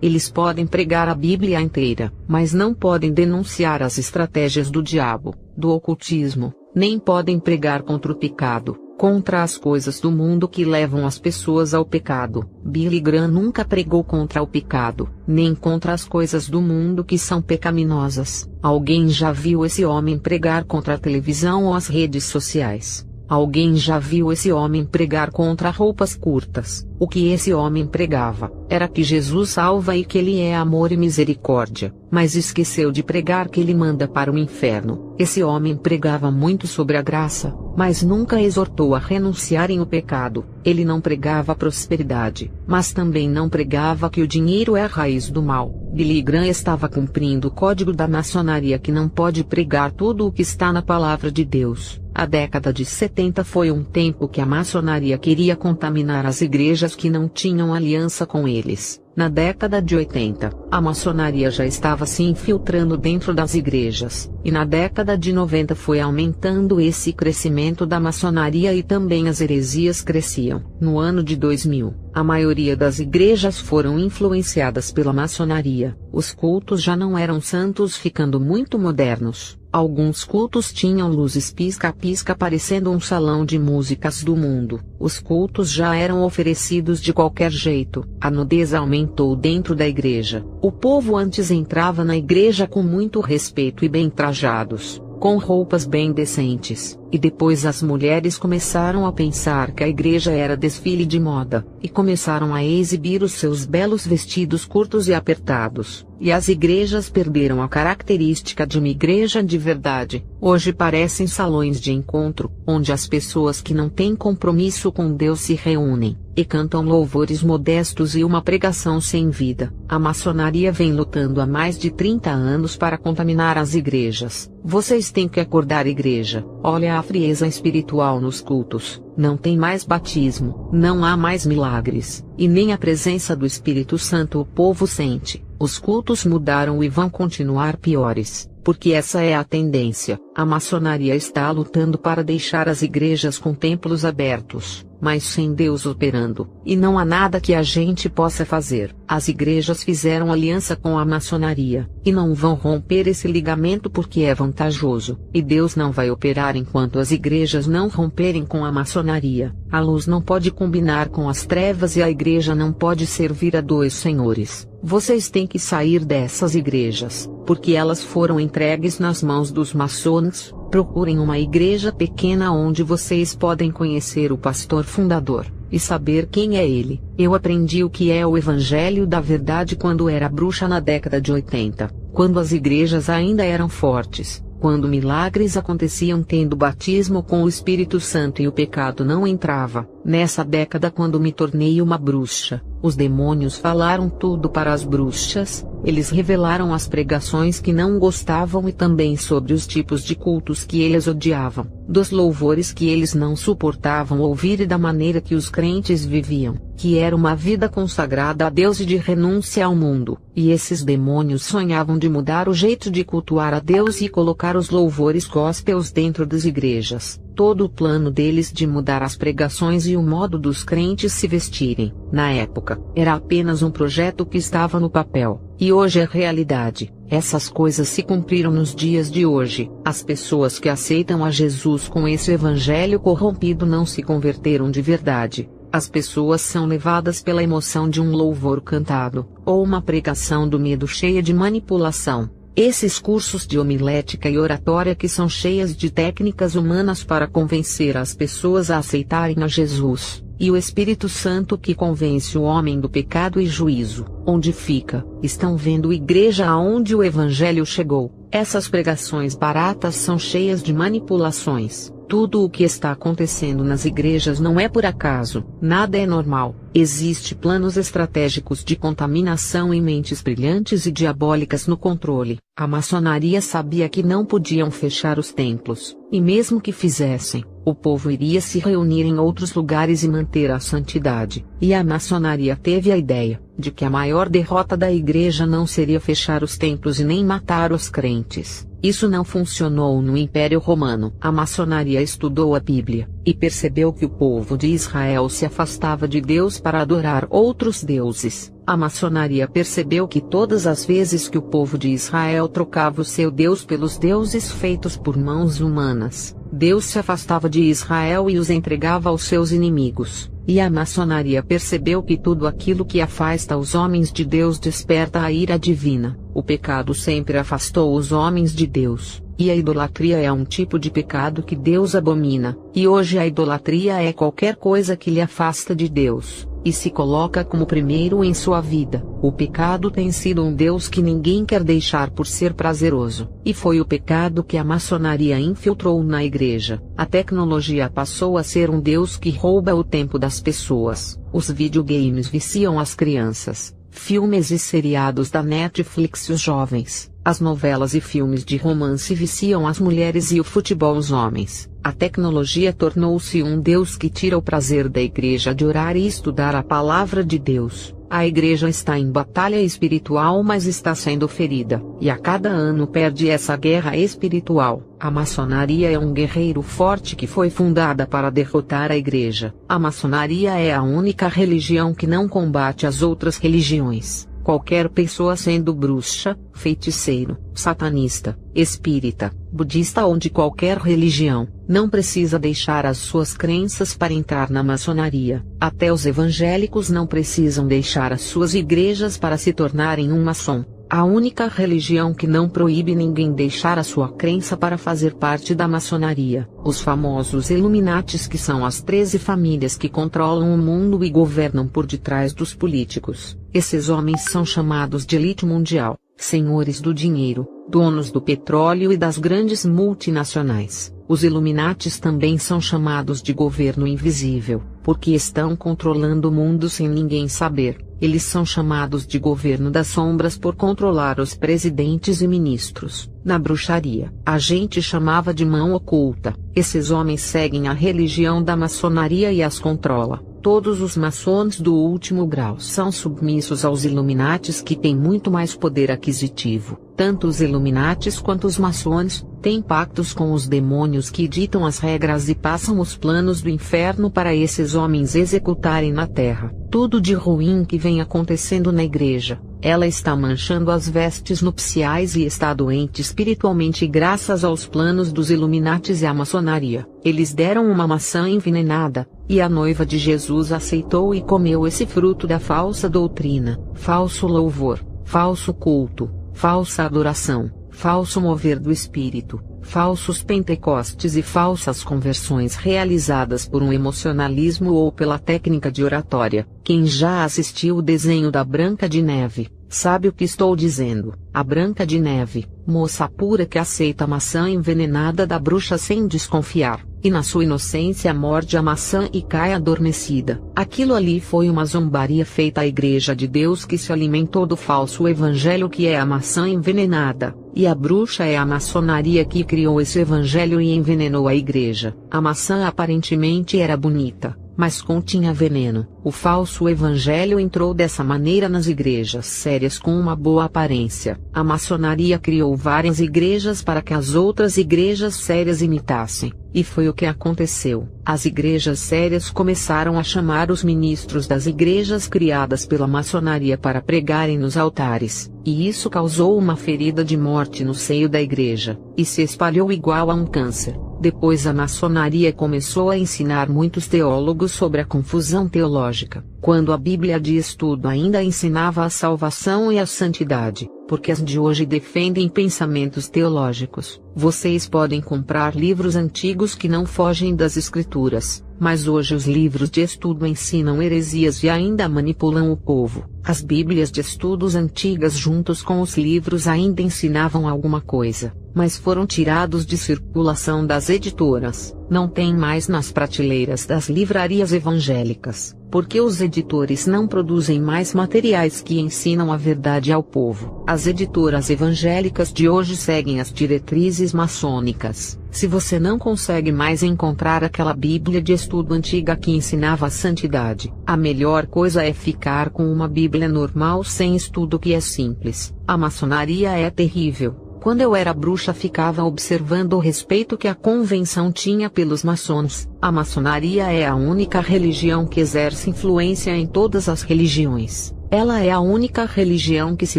Speaker 1: Eles podem pregar a Bíblia inteira, mas não podem denunciar as estratégias do diabo, do ocultismo, nem podem pregar contra o pecado, contra as coisas do mundo que levam as pessoas ao pecado. Billy Graham nunca pregou contra o pecado, nem contra as coisas do mundo que são pecaminosas. Alguém já viu esse homem pregar contra a televisão ou as redes sociais? Alguém já viu esse homem pregar contra roupas curtas? O que esse homem pregava era que Jesus salva e que ele é amor e misericórdia, mas esqueceu de pregar que ele manda para o inferno. Esse homem pregava muito sobre a graça, mas nunca exortou a renunciarem ao pecado. Ele não pregava a prosperidade, mas também não pregava que o dinheiro é a raiz do mal. Billy Graham estava cumprindo o código da maçonaria que não pode pregar tudo o que está na palavra de Deus. A década de 70 foi um tempo que a maçonaria queria contaminar as igrejas que não tinham aliança com eles. Na década de 80, a maçonaria já estava se infiltrando dentro das igrejas, e na década de 90 foi aumentando esse crescimento da maçonaria e também as heresias cresciam. No ano de 2000, a maioria das igrejas foram influenciadas pela maçonaria. Os cultos já não eram santos, ficando muito modernos. Alguns cultos tinham luzes pisca-pisca parecendo um salão de músicas do mundo. Os cultos já eram oferecidos de qualquer jeito. A nudez aumentou dentro da igreja. O povo antes entrava na igreja com muito respeito e bem trajados, com roupas bem decentes, e depois as mulheres começaram a pensar que a igreja era desfile de moda, e começaram a exibir os seus belos vestidos curtos e apertados, e as igrejas perderam a característica de uma igreja de verdade. Hoje parecem salões de encontro, onde as pessoas que não têm compromisso com Deus se reúnem, e cantam louvores modestos e uma pregação sem vida. A maçonaria vem lutando há mais de 30 anos para contaminar as igrejas. Vocês têm que acordar, igreja. Olha a frieza espiritual nos cultos. Não tem mais batismo, não há mais milagres, e nem a presença do Espírito Santo o povo sente. Os cultos mudaram e vão continuar piores, porque essa é a tendência. A maçonaria está lutando para deixar as igrejas com templos abertos, mas sem Deus operando, e não há nada que a gente possa fazer. As igrejas fizeram aliança com a maçonaria, e não vão romper esse ligamento porque é vantajoso, e Deus não vai operar enquanto as igrejas não romperem com a maçonaria. A luz não pode combinar com as trevas e a igreja não pode servir a dois senhores. Vocês têm que sair dessas igrejas, porque elas foram entregues nas mãos dos maçons. Procurem uma igreja pequena onde vocês podem conhecer o pastor fundador, e saber quem é ele. Eu aprendi o que é o Evangelho da Verdade quando era bruxa na década de 80, quando as igrejas ainda eram fortes, quando milagres aconteciam tendo batismo com o Espírito Santo e o pecado não entrava. Nessa década, quando me tornei uma bruxa, os demônios falaram tudo para as bruxas, eles revelaram as pregações que não gostavam e também sobre os tipos de cultos que eles odiavam, dos louvores que eles não suportavam ouvir e da maneira que os crentes viviam, que era uma vida consagrada a Deus e de renúncia ao mundo. E esses demônios sonhavam de mudar o jeito de cultuar a Deus e colocar os louvores gospels dentro das igrejas. Todo o plano deles de mudar as pregações e o modo dos crentes se vestirem, na época, era apenas um projeto que estava no papel, e hoje é realidade. Essas coisas se cumpriram nos dias de hoje. As pessoas que aceitam a Jesus com esse evangelho corrompido não se converteram de verdade. As pessoas são levadas pela emoção de um louvor cantado, ou uma pregação do medo cheia de manipulação. Esses cursos de homilética e oratória que são cheias de técnicas humanas para convencer as pessoas a aceitarem a Jesus, e o Espírito Santo que convence o homem do pecado e juízo. Onde fica? Estão vendo igreja aonde o Evangelho chegou? Essas pregações baratas são cheias de manipulações. Tudo o que está acontecendo nas igrejas não é por acaso, nada é normal. Existem planos estratégicos de contaminação e mentes brilhantes e diabólicas no controle. A maçonaria sabia que não podiam fechar os templos, e mesmo que fizessem, o povo iria se reunir em outros lugares e manter a santidade. E a maçonaria teve a ideia de que a maior derrota da igreja não seria fechar os templos e nem matar os crentes. Isso não funcionou no Império Romano. A maçonaria estudou a Bíblia, e percebeu que o povo de Israel se afastava de Deus para adorar outros deuses. A maçonaria percebeu que todas as vezes que o povo de Israel trocava o seu Deus pelos deuses feitos por mãos humanas, Deus se afastava de Israel e os entregava aos seus inimigos. E a maçonaria percebeu que tudo aquilo que afasta os homens de Deus desperta a ira divina. O pecado sempre afastou os homens de Deus, e a idolatria é um tipo de pecado que Deus abomina. E hoje a idolatria é qualquer coisa que lhe afasta de Deus, e se coloca como primeiro em sua vida. O pecado tem sido um Deus que ninguém quer deixar por ser prazeroso, e foi o pecado que a maçonaria infiltrou na igreja. A tecnologia passou a ser um Deus que rouba o tempo das pessoas. Os videogames viciam as crianças, filmes e seriados da Netflix os jovens, as novelas e filmes de romance viciam as mulheres e o futebol os homens. A tecnologia tornou-se um Deus que tira o prazer da igreja de orar e estudar a palavra de Deus. A igreja está em batalha espiritual, mas está sendo ferida, e a cada ano perde essa guerra espiritual. A maçonaria é um guerreiro forte que foi fundada para derrotar a igreja. A maçonaria é a única religião que não combate as outras religiões. Qualquer pessoa, sendo bruxa, feiticeiro, satanista, espírita, budista ou de qualquer religião, não precisa deixar as suas crenças para entrar na maçonaria. Até os evangélicos não precisam deixar as suas igrejas para se tornarem um maçom. A única religião que não proíbe ninguém deixar a sua crença para fazer parte da maçonaria, os famosos Illuminatis, que são as 13 famílias que controlam o mundo e governam por detrás dos políticos. Esses homens são chamados de elite mundial, senhores do dinheiro, donos do petróleo e das grandes multinacionais. Os Illuminatis também são chamados de governo invisível, porque estão controlando o mundo sem ninguém saber. Eles são chamados de governo das sombras por controlar os presidentes e ministros. Na bruxaria, a gente chamava de mão oculta. Esses homens seguem a religião da maçonaria e as controla. Todos os maçons do último grau são submissos aos Illuminatis, que têm muito mais poder aquisitivo. Tanto os Illuminatis quanto os maçons têm pactos com os demônios que ditam as regras e passam os planos do inferno para esses homens executarem na terra. Tudo de ruim que vem acontecendo na igreja, ela está manchando as vestes nupciais e está doente espiritualmente graças aos planos dos Illuminatis e à maçonaria. Eles deram uma maçã envenenada, e a noiva de Jesus aceitou e comeu esse fruto da falsa doutrina, falso louvor, falso culto, falsa adoração, falso mover do espírito, falsos pentecostes e falsas conversões realizadas por um emocionalismo ou pela técnica de oratória. Quem já assistiu o desenho da Branca de Neve, sabe o que estou dizendo. A Branca de Neve, moça pura que aceita a maçã envenenada da bruxa sem desconfiar, e na sua inocência morde a maçã e cai adormecida. Aquilo ali foi uma zombaria feita à Igreja de Deus, que se alimentou do falso evangelho, que é a maçã envenenada, e a bruxa é a maçonaria que criou esse evangelho e envenenou a igreja. A maçã aparentemente era bonita, mas continha veneno. O falso evangelho entrou dessa maneira nas igrejas sérias com uma boa aparência. A maçonaria criou várias igrejas para que as outras igrejas sérias imitassem, e foi o que aconteceu. As igrejas sérias começaram a chamar os ministros das igrejas criadas pela maçonaria para pregarem nos altares, e isso causou uma ferida de morte no seio da igreja, e se espalhou igual a um câncer. Depois a maçonaria começou a ensinar muitos teólogos sobre a confusão teológica, quando a Bíblia de estudo ainda ensinava a salvação e a santidade, porque as de hoje defendem pensamentos teológicos. Vocês podem comprar livros antigos que não fogem das escrituras, mas hoje os livros de estudo ensinam heresias e ainda manipulam o povo. As Bíblias de estudos antigas juntos com os livros ainda ensinavam alguma coisa, mas foram tirados de circulação das editoras. Não tem mais nas prateleiras das livrarias evangélicas, porque os editores não produzem mais materiais que ensinam a verdade ao povo. As editoras evangélicas de hoje seguem as diretrizes maçônicas. Se você não consegue mais encontrar aquela Bíblia de estudo antiga que ensinava a santidade, a melhor coisa é ficar com uma Bíblia normal sem estudo, que é simples. A maçonaria é terrível. Quando eu era bruxa, ficava observando o respeito que a convenção tinha pelos maçons. A maçonaria é a única religião que exerce influência em todas as religiões. Ela é a única religião que se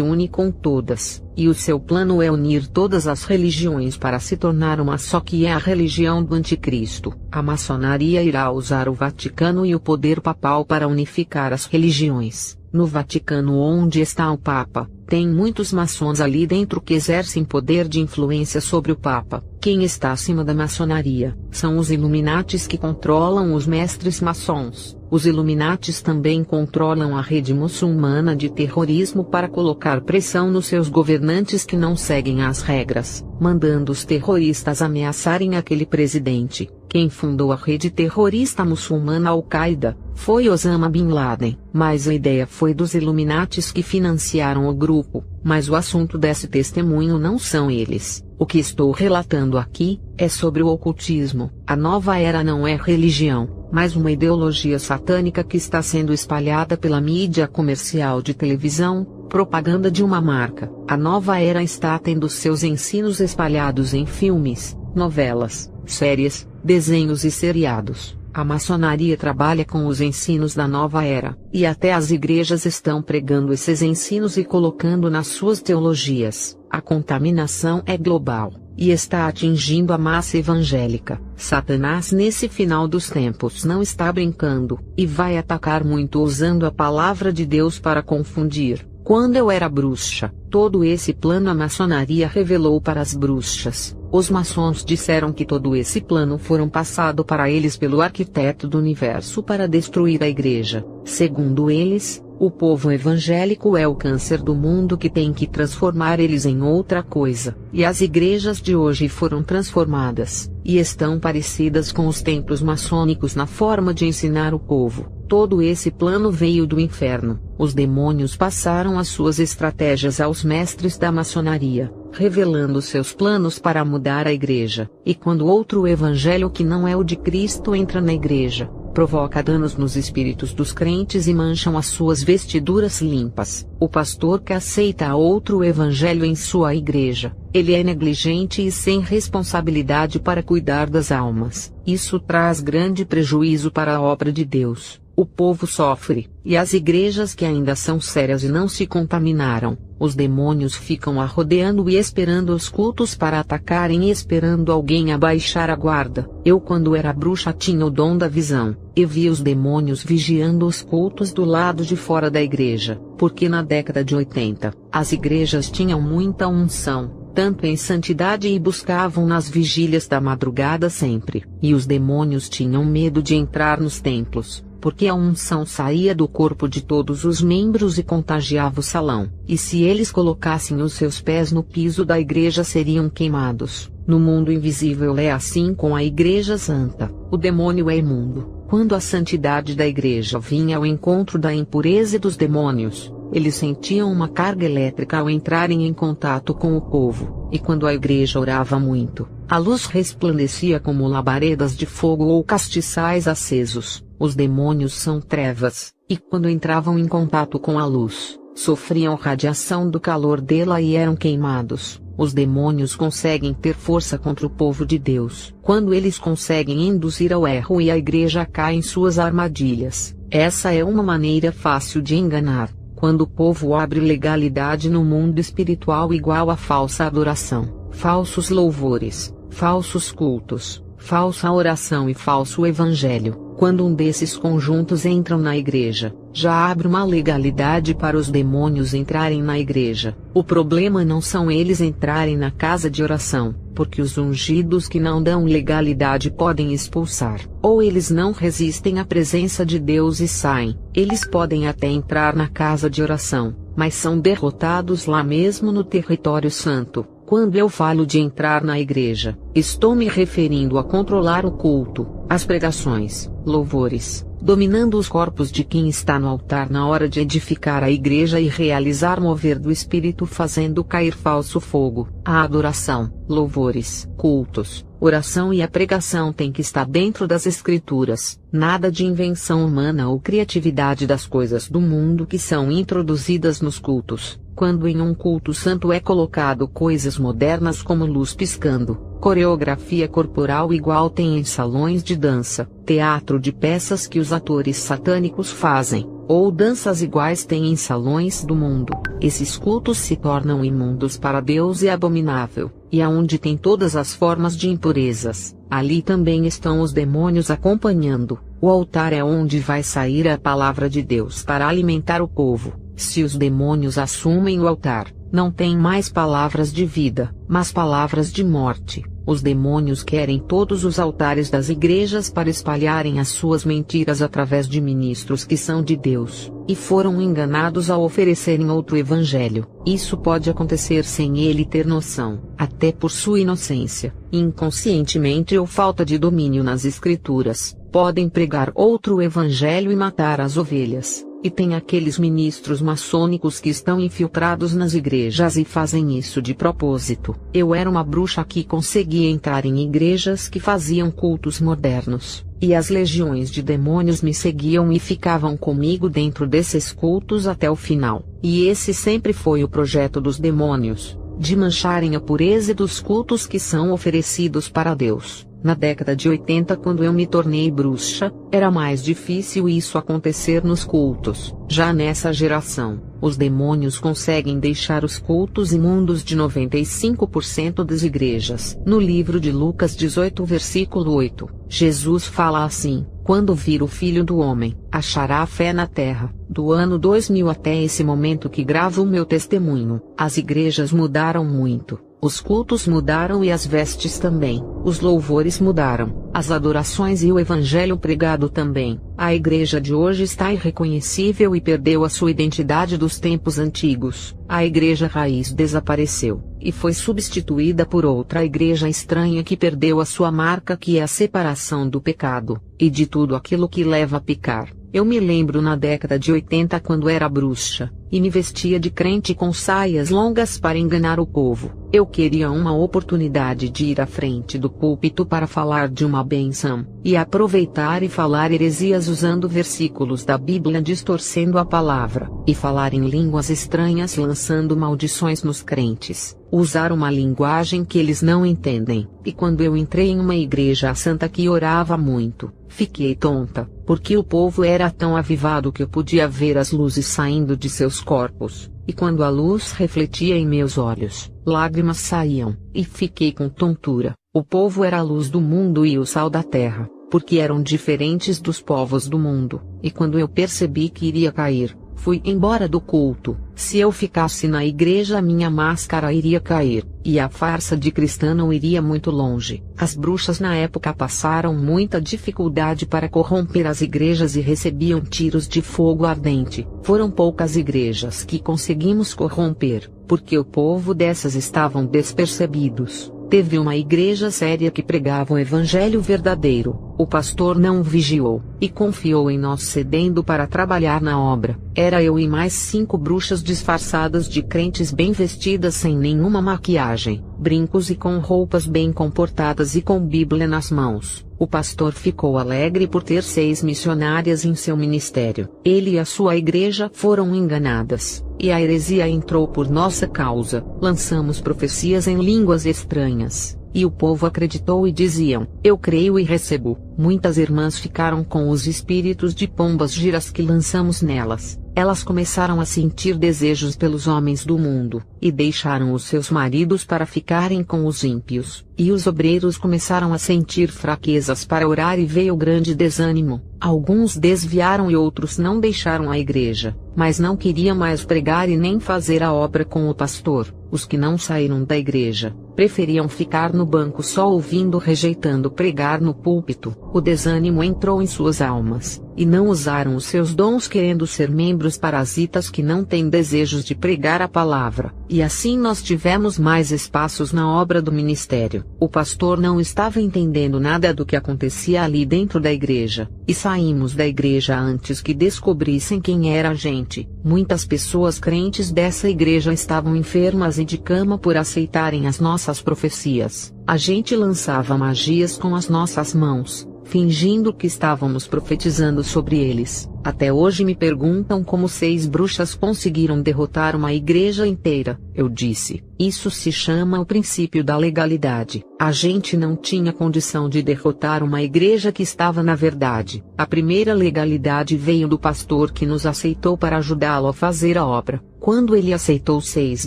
Speaker 1: une com todas, e o seu plano é unir todas as religiões para se tornar uma só, que é a religião do anticristo. A maçonaria irá usar o Vaticano e o poder papal para unificar as religiões. No Vaticano, onde está o Papa, tem muitos maçons ali dentro que exercem poder de influência sobre o Papa. Quem está acima da maçonaria são os Illuminatis, que controlam os mestres maçons. Os Illuminatis também controlam a rede muçulmana de terrorismo para colocar pressão nos seus governantes que não seguem as regras, mandando os terroristas ameaçarem aquele presidente. Quem fundou a rede terrorista muçulmana Al-Qaeda foi Osama Bin Laden, mas a ideia foi dos Illuminatis, que financiaram o grupo. Mas o assunto desse testemunho não são eles. O que estou relatando aqui é sobre o ocultismo. A nova era não é religião, mas uma ideologia satânica que está sendo espalhada pela mídia comercial de televisão, propaganda de uma marca. A nova era está tendo seus ensinos espalhados em filmes, novelas, séries, desenhos e seriados. A maçonaria trabalha com os ensinos da nova era, e até as igrejas estão pregando esses ensinos e colocando nas suas teologias. A contaminação é global, e está atingindo a massa evangélica. Satanás nesse final dos tempos não está brincando, e vai atacar muito usando a palavra de Deus para confundir. Quando eu era bruxa, todo esse plano a maçonaria revelou para as bruxas. Os maçons disseram que todo esse plano foram passado para eles pelo arquiteto do universo para destruir a igreja. Segundo eles, o povo evangélico é o câncer do mundo que tem que transformar eles em outra coisa. E as igrejas de hoje foram transformadas, e estão parecidas com os templos maçônicos na forma de ensinar o povo. Todo esse plano veio do inferno. Os demônios passaram as suas estratégias aos mestres da maçonaria, revelando seus planos para mudar a igreja. E quando outro evangelho que não é o de Cristo entra na igreja, provoca danos nos espíritos dos crentes e mancham as suas vestiduras limpas. O pastor que aceita outro evangelho em sua igreja, ele é negligente e sem responsabilidade para cuidar das almas. Isso traz grande prejuízo para a obra de Deus. O povo sofre, e as igrejas que ainda são sérias e não se contaminaram, os demônios ficam rodeando e esperando os cultos para atacarem e esperando alguém abaixar a guarda. Eu, quando era bruxa, tinha o dom da visão, e via os demônios vigiando os cultos do lado de fora da igreja, porque na década de 80, as igrejas tinham muita unção, tanto em santidade, e buscavam nas vigílias da madrugada sempre, e os demônios tinham medo de entrar nos templos, porque a unção saía do corpo de todos os membros e contagiava o salão, e se eles colocassem os seus pés no piso da igreja seriam queimados. No mundo invisível é assim com a igreja santa. O demônio é imundo. Quando a santidade da igreja vinha ao encontro da impureza dos demônios, eles sentiam uma carga elétrica ao entrarem em contato com o povo, e quando a igreja orava muito, a luz resplandecia como labaredas de fogo ou castiçais acesos. Os demônios são trevas, e quando entravam em contato com a luz, sofriam radiação do calor dela e eram queimados. Os demônios conseguem ter força contra o povo de Deus quando eles conseguem induzir ao erro e a igreja cai em suas armadilhas. Essa é uma maneira fácil de enganar. Quando o povo abre legalidade no mundo espiritual igual a falsa adoração, falsos louvores, falsos cultos, falsa oração e falso evangelho. Quando um desses conjuntos entram na igreja, já abre uma legalidade para os demônios entrarem na igreja. O problema não são eles entrarem na casa de oração, porque os ungidos que não dão legalidade podem expulsar, ou eles não resistem à presença de Deus e saem. Eles podem até entrar na casa de oração, mas são derrotados lá mesmo no território santo. Quando eu falo de entrar na igreja, estou me referindo a controlar o culto, as pregações, louvores, dominando os corpos de quem está no altar na hora de edificar a igreja e realizar mover do Espírito fazendo cair falso fogo. A adoração, louvores, cultos, oração e a pregação tem que estar dentro das Escrituras, nada de invenção humana ou criatividade das coisas do mundo que são introduzidas nos cultos. Quando em um culto santo é colocado coisas modernas como luz piscando, coreografia corporal igual tem em salões de dança, teatro de peças que os atores satânicos fazem, ou danças iguais tem em salões do mundo, esses cultos se tornam imundos para Deus e abominável, e aonde tem todas as formas de impurezas, ali também estão os demônios acompanhando. O altar é onde vai sair a palavra de Deus para alimentar o povo. Se os demônios assumem o altar, não tem mais palavras de vida, mas palavras de morte. Os demônios querem todos os altares das igrejas para espalharem as suas mentiras através de ministros que são de Deus, e foram enganados ao oferecerem outro evangelho. Isso pode acontecer sem ele ter noção, até por sua inocência, inconscientemente ou falta de domínio nas Escrituras. Podem pregar outro evangelho e matar as ovelhas. E tem aqueles ministros maçônicos que estão infiltrados nas igrejas e fazem isso de propósito. Eu era uma bruxa que conseguia entrar em igrejas que faziam cultos modernos, e as legiões de demônios me seguiam e ficavam comigo dentro desses cultos até o final. E esse sempre foi o projeto dos demônios, de mancharem a pureza dos cultos que são oferecidos para Deus. Na década de 80, quando eu me tornei bruxa, era mais difícil isso acontecer nos cultos. Já nessa geração, os demônios conseguem deixar os cultos imundos de 95% das igrejas. No livro de Lucas 18, versículo 8, Jesus fala assim: quando vir o Filho do Homem, achará fé na terra. Do ano 2000 até esse momento que gravo o meu testemunho, as igrejas mudaram muito. Os cultos mudaram e as vestes também. Os louvores mudaram, as adorações e o evangelho pregado também. A igreja de hoje está irreconhecível e perdeu a sua identidade dos tempos antigos. A igreja raiz desapareceu, e foi substituída por outra igreja estranha que perdeu a sua marca, que é a separação do pecado, e de tudo aquilo que leva a pecar. Eu me lembro na década de 80, quando era bruxa, e me vestia de crente com saias longas para enganar o povo. Eu queria uma oportunidade de ir à frente do púlpito para falar de uma bênção, e aproveitar e falar heresias usando versículos da Bíblia distorcendo a palavra, e falar em línguas estranhas lançando maldições nos crentes. Usar uma linguagem que eles não entendem. E quando eu entrei em uma igreja santa que orava muito, fiquei tonta, porque o povo era tão avivado que eu podia ver as luzes saindo de seus corpos, e quando a luz refletia em meus olhos, lágrimas saíam, e fiquei com tontura. O povo era a luz do mundo e o sal da terra, porque eram diferentes dos povos do mundo, e quando eu percebi que iria cair, fui embora do culto. Se eu ficasse na igreja, minha máscara iria cair, e a farsa de cristã não iria muito longe. As bruxas na época passaram muita dificuldade para corromper as igrejas e recebiam tiros de fogo ardente. Foram poucas igrejas que conseguimos corromper, porque o povo dessas estavam despercebidos. Teve uma igreja séria que pregava o evangelho verdadeiro. O pastor não vigiou, e confiou em nós cedendo para trabalhar na obra. Era eu e mais 5 bruxas disfarçadas de crentes bem vestidas sem nenhuma maquiagem, brincos e com roupas bem comportadas e com Bíblia nas mãos. O pastor ficou alegre por ter 6 missionárias em seu ministério. Ele e a sua igreja foram enganadas, e a heresia entrou por nossa causa. Lançamos profecias em línguas estranhas, e o povo acreditou e diziam: eu creio e recebo. Muitas irmãs ficaram com os espíritos de pombas giras que lançamos nelas. Elas começaram a sentir desejos pelos homens do mundo, e deixaram os seus maridos para ficarem com os ímpios. E os obreiros começaram a sentir fraquezas para orar e veio grande desânimo. Alguns desviaram e outros não deixaram a igreja, mas não queriam mais pregar e nem fazer a obra com o pastor. Os que não saíram da igreja, preferiam ficar no banco só ouvindo, rejeitando pregar no púlpito. O desânimo entrou em suas almas, e não usaram os seus dons querendo ser membros parasitas que não têm desejos de pregar a palavra. E assim nós tivemos mais espaços na obra do ministério. O pastor não estava entendendo nada do que acontecia ali dentro da igreja, e saímos da igreja antes que descobrissem quem era a gente. Muitas pessoas crentes dessa igreja estavam enfermas e de cama por aceitarem as nossas profecias. A gente lançava magias com as nossas mãos, fingindo que estávamos profetizando sobre eles. Até hoje me perguntam como 6 bruxas conseguiram derrotar uma igreja inteira. Eu disse: isso se chama o princípio da legalidade. A gente não tinha condição de derrotar uma igreja que estava na verdade. A primeira legalidade veio do pastor que nos aceitou para ajudá-lo a fazer a obra. Quando ele aceitou 6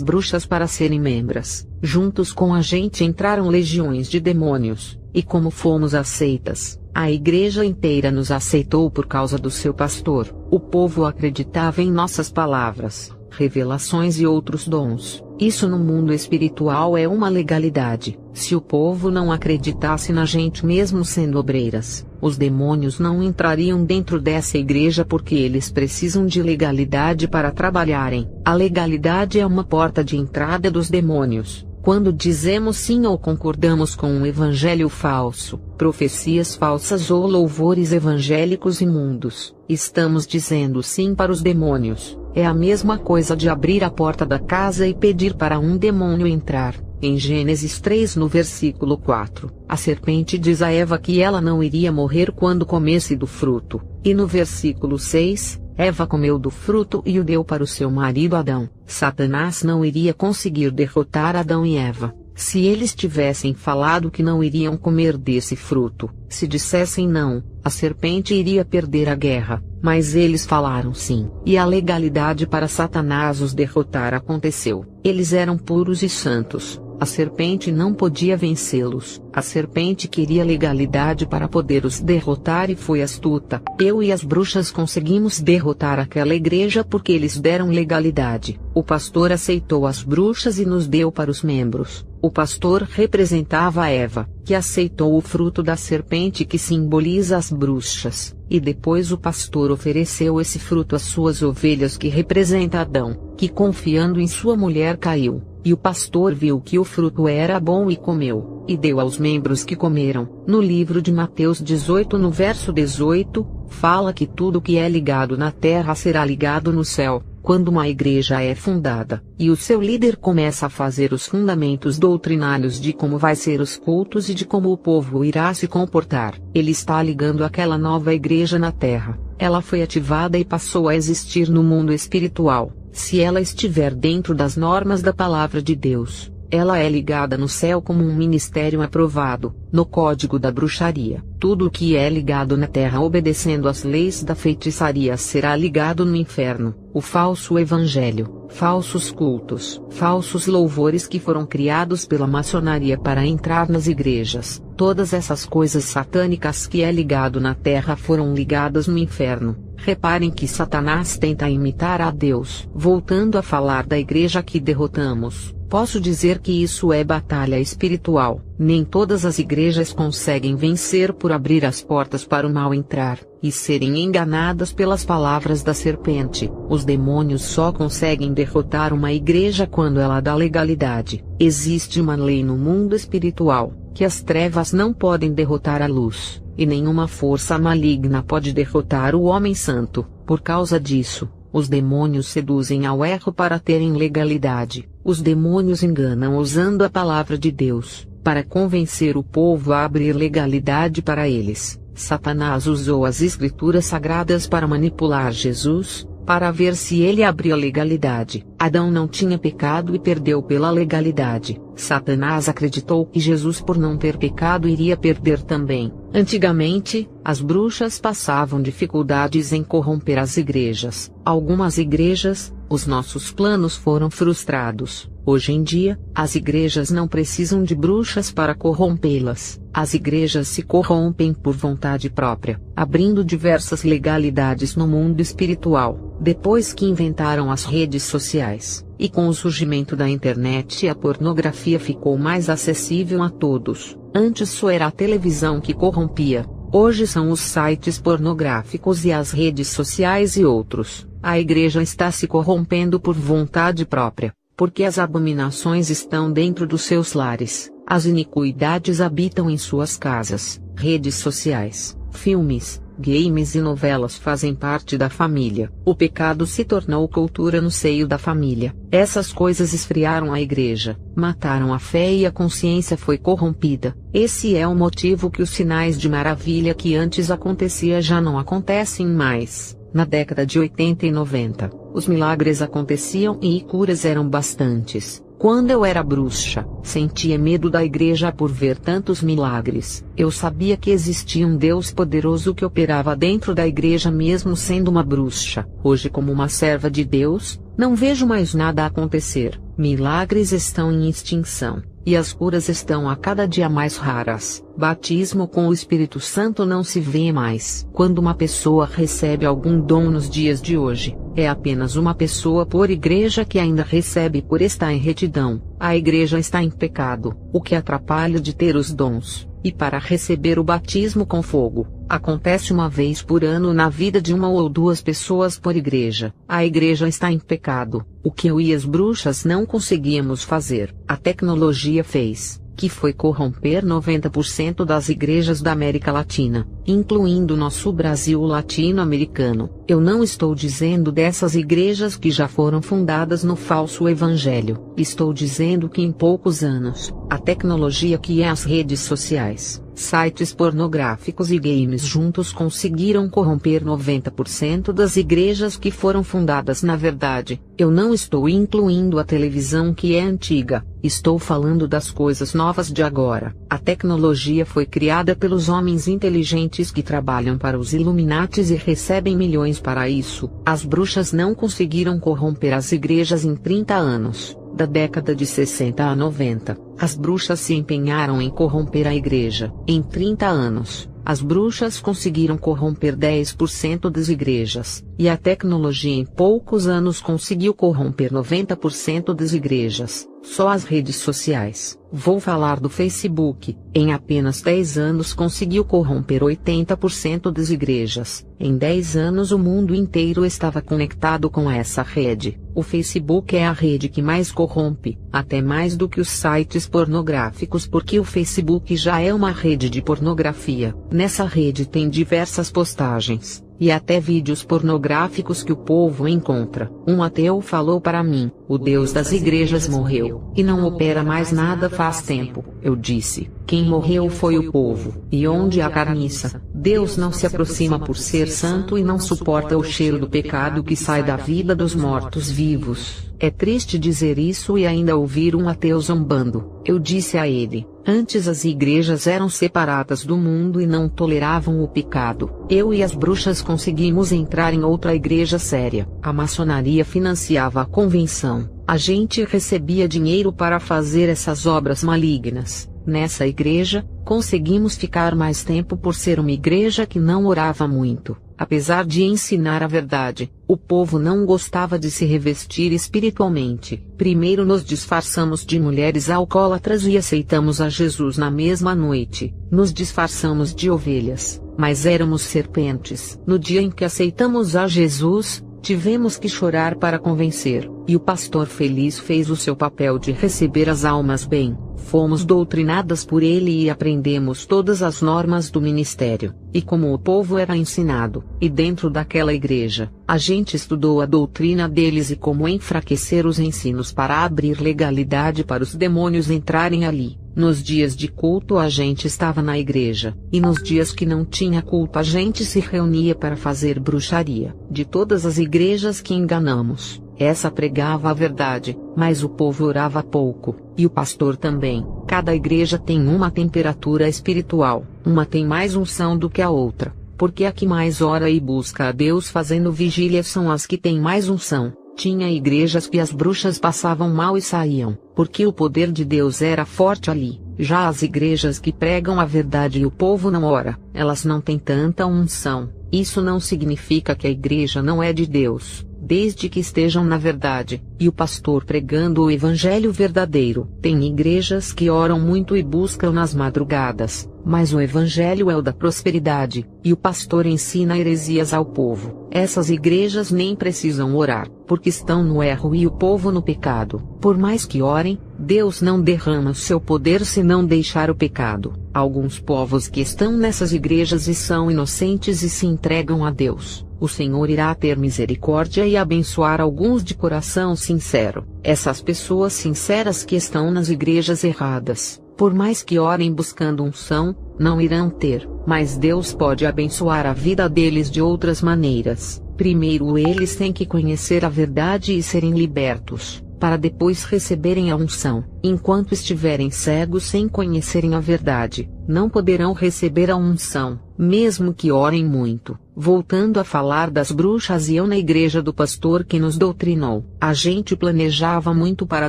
Speaker 1: bruxas para serem membras, juntos com a gente entraram legiões de demônios, e como fomos aceitas, a igreja inteira nos aceitou por causa do seu pastor. O povo acreditava em nossas palavras, revelações e outros dons. Isso no mundo espiritual é uma legalidade. Se o povo não acreditasse na gente mesmo sendo obreiras, os demônios não entrariam dentro dessa igreja porque eles precisam de legalidade para trabalharem. A legalidade é uma porta de entrada dos demônios. Quando dizemos sim ou concordamos com um evangelho falso, profecias falsas ou louvores evangélicos imundos, estamos dizendo sim para os demônios. É a mesma coisa de abrir a porta da casa e pedir para um demônio entrar. Em Gênesis 3 no versículo 4, a serpente diz a Eva que ela não iria morrer quando comesse do fruto, e no versículo 6, Eva comeu do fruto e o deu para o seu marido Adão. Satanás não iria conseguir derrotar Adão e Eva, Se eles tivessem falado que não iriam comer desse fruto, se dissessem não, a serpente iria perder a guerra, mas eles falaram sim. E a legalidade para Satanás os derrotar aconteceu. Eles eram puros e santos. A serpente não podia vencê-los. A serpente queria legalidade para poder os derrotar e foi astuta. Eu e as bruxas conseguimos derrotar aquela igreja porque eles deram legalidade. O pastor aceitou as bruxas e nos deu para os membros. O pastor representava Eva, que aceitou o fruto da serpente que simboliza as bruxas, e depois o pastor ofereceu esse fruto às suas ovelhas que representa Adão, que confiando em sua mulher caiu. E o pastor viu que o fruto era bom e comeu, e deu aos membros que comeram. No livro de Mateus 18 no verso 18, fala que tudo que é ligado na terra será ligado no céu. Quando uma igreja é fundada, e o seu líder começa a fazer os fundamentos doutrinários de como vai ser os cultos e de como o povo irá se comportar, ele está ligando aquela nova igreja na terra. Ela foi ativada e passou a existir no mundo espiritual. Se ela estiver dentro das normas da palavra de Deus, ela é ligada no céu como um ministério aprovado, no código da bruxaria. Tudo o que é ligado na terra obedecendo às leis da feitiçaria será ligado no inferno. O falso evangelho, falsos cultos, falsos louvores que foram criados pela maçonaria para entrar nas igrejas, todas essas coisas satânicas que é ligado na terra foram ligadas no inferno. Reparem que Satanás tenta imitar a Deus. Voltando a falar da igreja que derrotamos, posso dizer que isso é batalha espiritual. Nem todas as igrejas conseguem vencer por abrir as portas para o mal entrar, e serem enganadas pelas palavras da serpente. Os demônios só conseguem derrotar uma igreja quando ela dá legalidade. Existe uma lei no mundo espiritual, que as trevas não podem derrotar a luz, e nenhuma força maligna pode derrotar o homem santo. Por causa disso, os demônios seduzem ao erro para terem legalidade. Os demônios enganam usando a palavra de Deus, para convencer o povo a abrir legalidade para eles. Satanás usou as escrituras sagradas para manipular Jesus, para ver se ele abria legalidade. Adão não tinha pecado e perdeu pela legalidade. Satanás acreditou que Jesus, por não ter pecado, iria perder também. Antigamente, as bruxas passavam dificuldades em corromper as igrejas. Algumas igrejas, os nossos planos foram frustrados. Hoje em dia, as igrejas não precisam de bruxas para corrompê-las. As igrejas se corrompem por vontade própria, abrindo diversas legalidades no mundo espiritual. Depois que inventaram as redes sociais, e com o surgimento da internet, a pornografia ficou mais acessível a todos. Antes só era a televisão que corrompia. Hoje são os sites pornográficos e as redes sociais e outros. A igreja está se corrompendo por vontade própria, porque as abominações estão dentro dos seus lares, as iniquidades habitam em suas casas. Redes sociais, filmes, games e novelas fazem parte da família. O pecado se tornou cultura no seio da família. Essas coisas esfriaram a igreja, mataram a fé e a consciência foi corrompida. Esse é o motivo que os sinais de maravilha que antes acontecia já não acontecem mais. Na década de 80 e 90, os milagres aconteciam e curas eram bastantes. Quando eu era bruxa, sentia medo da igreja por ver tantos milagres. Eu sabia que existia um Deus poderoso que operava dentro da igreja mesmo sendo uma bruxa. Hoje, como uma serva de Deus, não vejo mais nada acontecer. Milagres estão em extinção, e as curas estão a cada dia mais raras. Batismo com o Espírito Santo não se vê mais. Quando uma pessoa recebe algum dom nos dias de hoje, é apenas uma pessoa por igreja que ainda recebe por estar em retidão. A igreja está em pecado, o que atrapalha de ter os dons. E para receber o batismo com fogo, acontece uma vez por ano na vida de uma ou duas pessoas por igreja. A igreja está em pecado, o que eu e as bruxas não conseguíamos fazer. A tecnologia fez, que foi corromper 90% das igrejas da América Latina, incluindo nosso Brasil latino-americano. Eu não estou dizendo dessas igrejas que já foram fundadas no falso evangelho. Estou dizendo que em poucos anos, a tecnologia que é as redes sociais, sites pornográficos e games juntos conseguiram corromper 90% das igrejas que foram fundadas. Na verdade, eu não estou incluindo a televisão que é antiga, estou falando das coisas novas de agora. A tecnologia foi criada pelos homens inteligentes que trabalham para os Illuminatis e recebem milhões para isso. As bruxas não conseguiram corromper as igrejas em 30 anos. Da década de 60 a 90, as bruxas se empenharam em corromper a igreja. Em 30 anos, as bruxas conseguiram corromper 10% das igrejas, e a tecnologia em poucos anos conseguiu corromper 90% das igrejas. Só as redes sociais, vou falar do Facebook, em apenas 10 anos conseguiu corromper 80% das igrejas. Em 10 anos o mundo inteiro estava conectado com essa rede. O Facebook é a rede que mais corrompe, até mais do que os sites pornográficos, porque o Facebook já é uma rede de pornografia. Nessa rede tem diversas postagens, e até vídeos pornográficos que o povo encontra. Um ateu falou para mim: o Deus das igrejas morreu, e não opera mais nada faz tempo. Eu disse: quem morreu foi o povo. E onde há carniça, Deus não se aproxima por ser santo e não suporta o cheiro do pecado que sai da vida dos mortos-vivos. É triste dizer isso e ainda ouvir um ateu zombando. Eu disse a ele: antes as igrejas eram separadas do mundo e não toleravam o pecado. Eu e as bruxas conseguimos entrar em outra igreja séria. A maçonaria financiava a convenção. A gente recebia dinheiro para fazer essas obras malignas. Nessa igreja, conseguimos ficar mais tempo por ser uma igreja que não orava muito. Apesar de ensinar a verdade, o povo não gostava de se revestir espiritualmente. Primeiro nos disfarçamos de mulheres alcoólatras e aceitamos a Jesus na mesma noite. Nos disfarçamos de ovelhas, mas éramos serpentes. No dia em que aceitamos a Jesus, tivemos que chorar para convencer, e o pastor feliz fez o seu papel de receber as almas bem. Fomos doutrinadas por ele e aprendemos todas as normas do ministério, e como o povo era ensinado, e dentro daquela igreja, a gente estudou a doutrina deles e como enfraquecer os ensinos para abrir legalidade para os demônios entrarem ali. Nos dias de culto a gente estava na igreja, e nos dias que não tinha culto a gente se reunia para fazer bruxaria. De todas as igrejas que enganamos, essa pregava a verdade, mas o povo orava pouco, e o pastor também. Cada igreja tem uma temperatura espiritual, uma tem mais unção do que a outra, porque a que mais ora e busca a Deus fazendo vigília são as que têm mais unção. Tinha igrejas que as bruxas passavam mal e saíam, porque o poder de Deus era forte ali. Já as igrejas que pregam a verdade e o povo não ora, elas não têm tanta unção. Isso não significa que a igreja não é de Deus, desde que estejam na verdade, e o pastor pregando o evangelho verdadeiro. Tem igrejas que oram muito e buscam nas madrugadas, mas o evangelho é o da prosperidade, e o pastor ensina heresias ao povo. Essas igrejas nem precisam orar, porque estão no erro e o povo no pecado. Por mais que orem, Deus não derrama seu poder se não deixar o pecado. Alguns povos que estão nessas igrejas e são inocentes e se entregam a Deus, o Senhor irá ter misericórdia e abençoar alguns de coração sincero. Essas pessoas sinceras que estão nas igrejas erradas, por mais que orem buscando unção, não irão ter, mas Deus pode abençoar a vida deles de outras maneiras. Primeiro eles têm que conhecer a verdade e serem libertos, para depois receberem a unção. Enquanto estiverem cegos sem conhecerem a verdade, não poderão receber a unção, mesmo que orem muito. Voltando a falar das bruxas e eu na igreja do pastor que nos doutrinou, a gente planejava muito para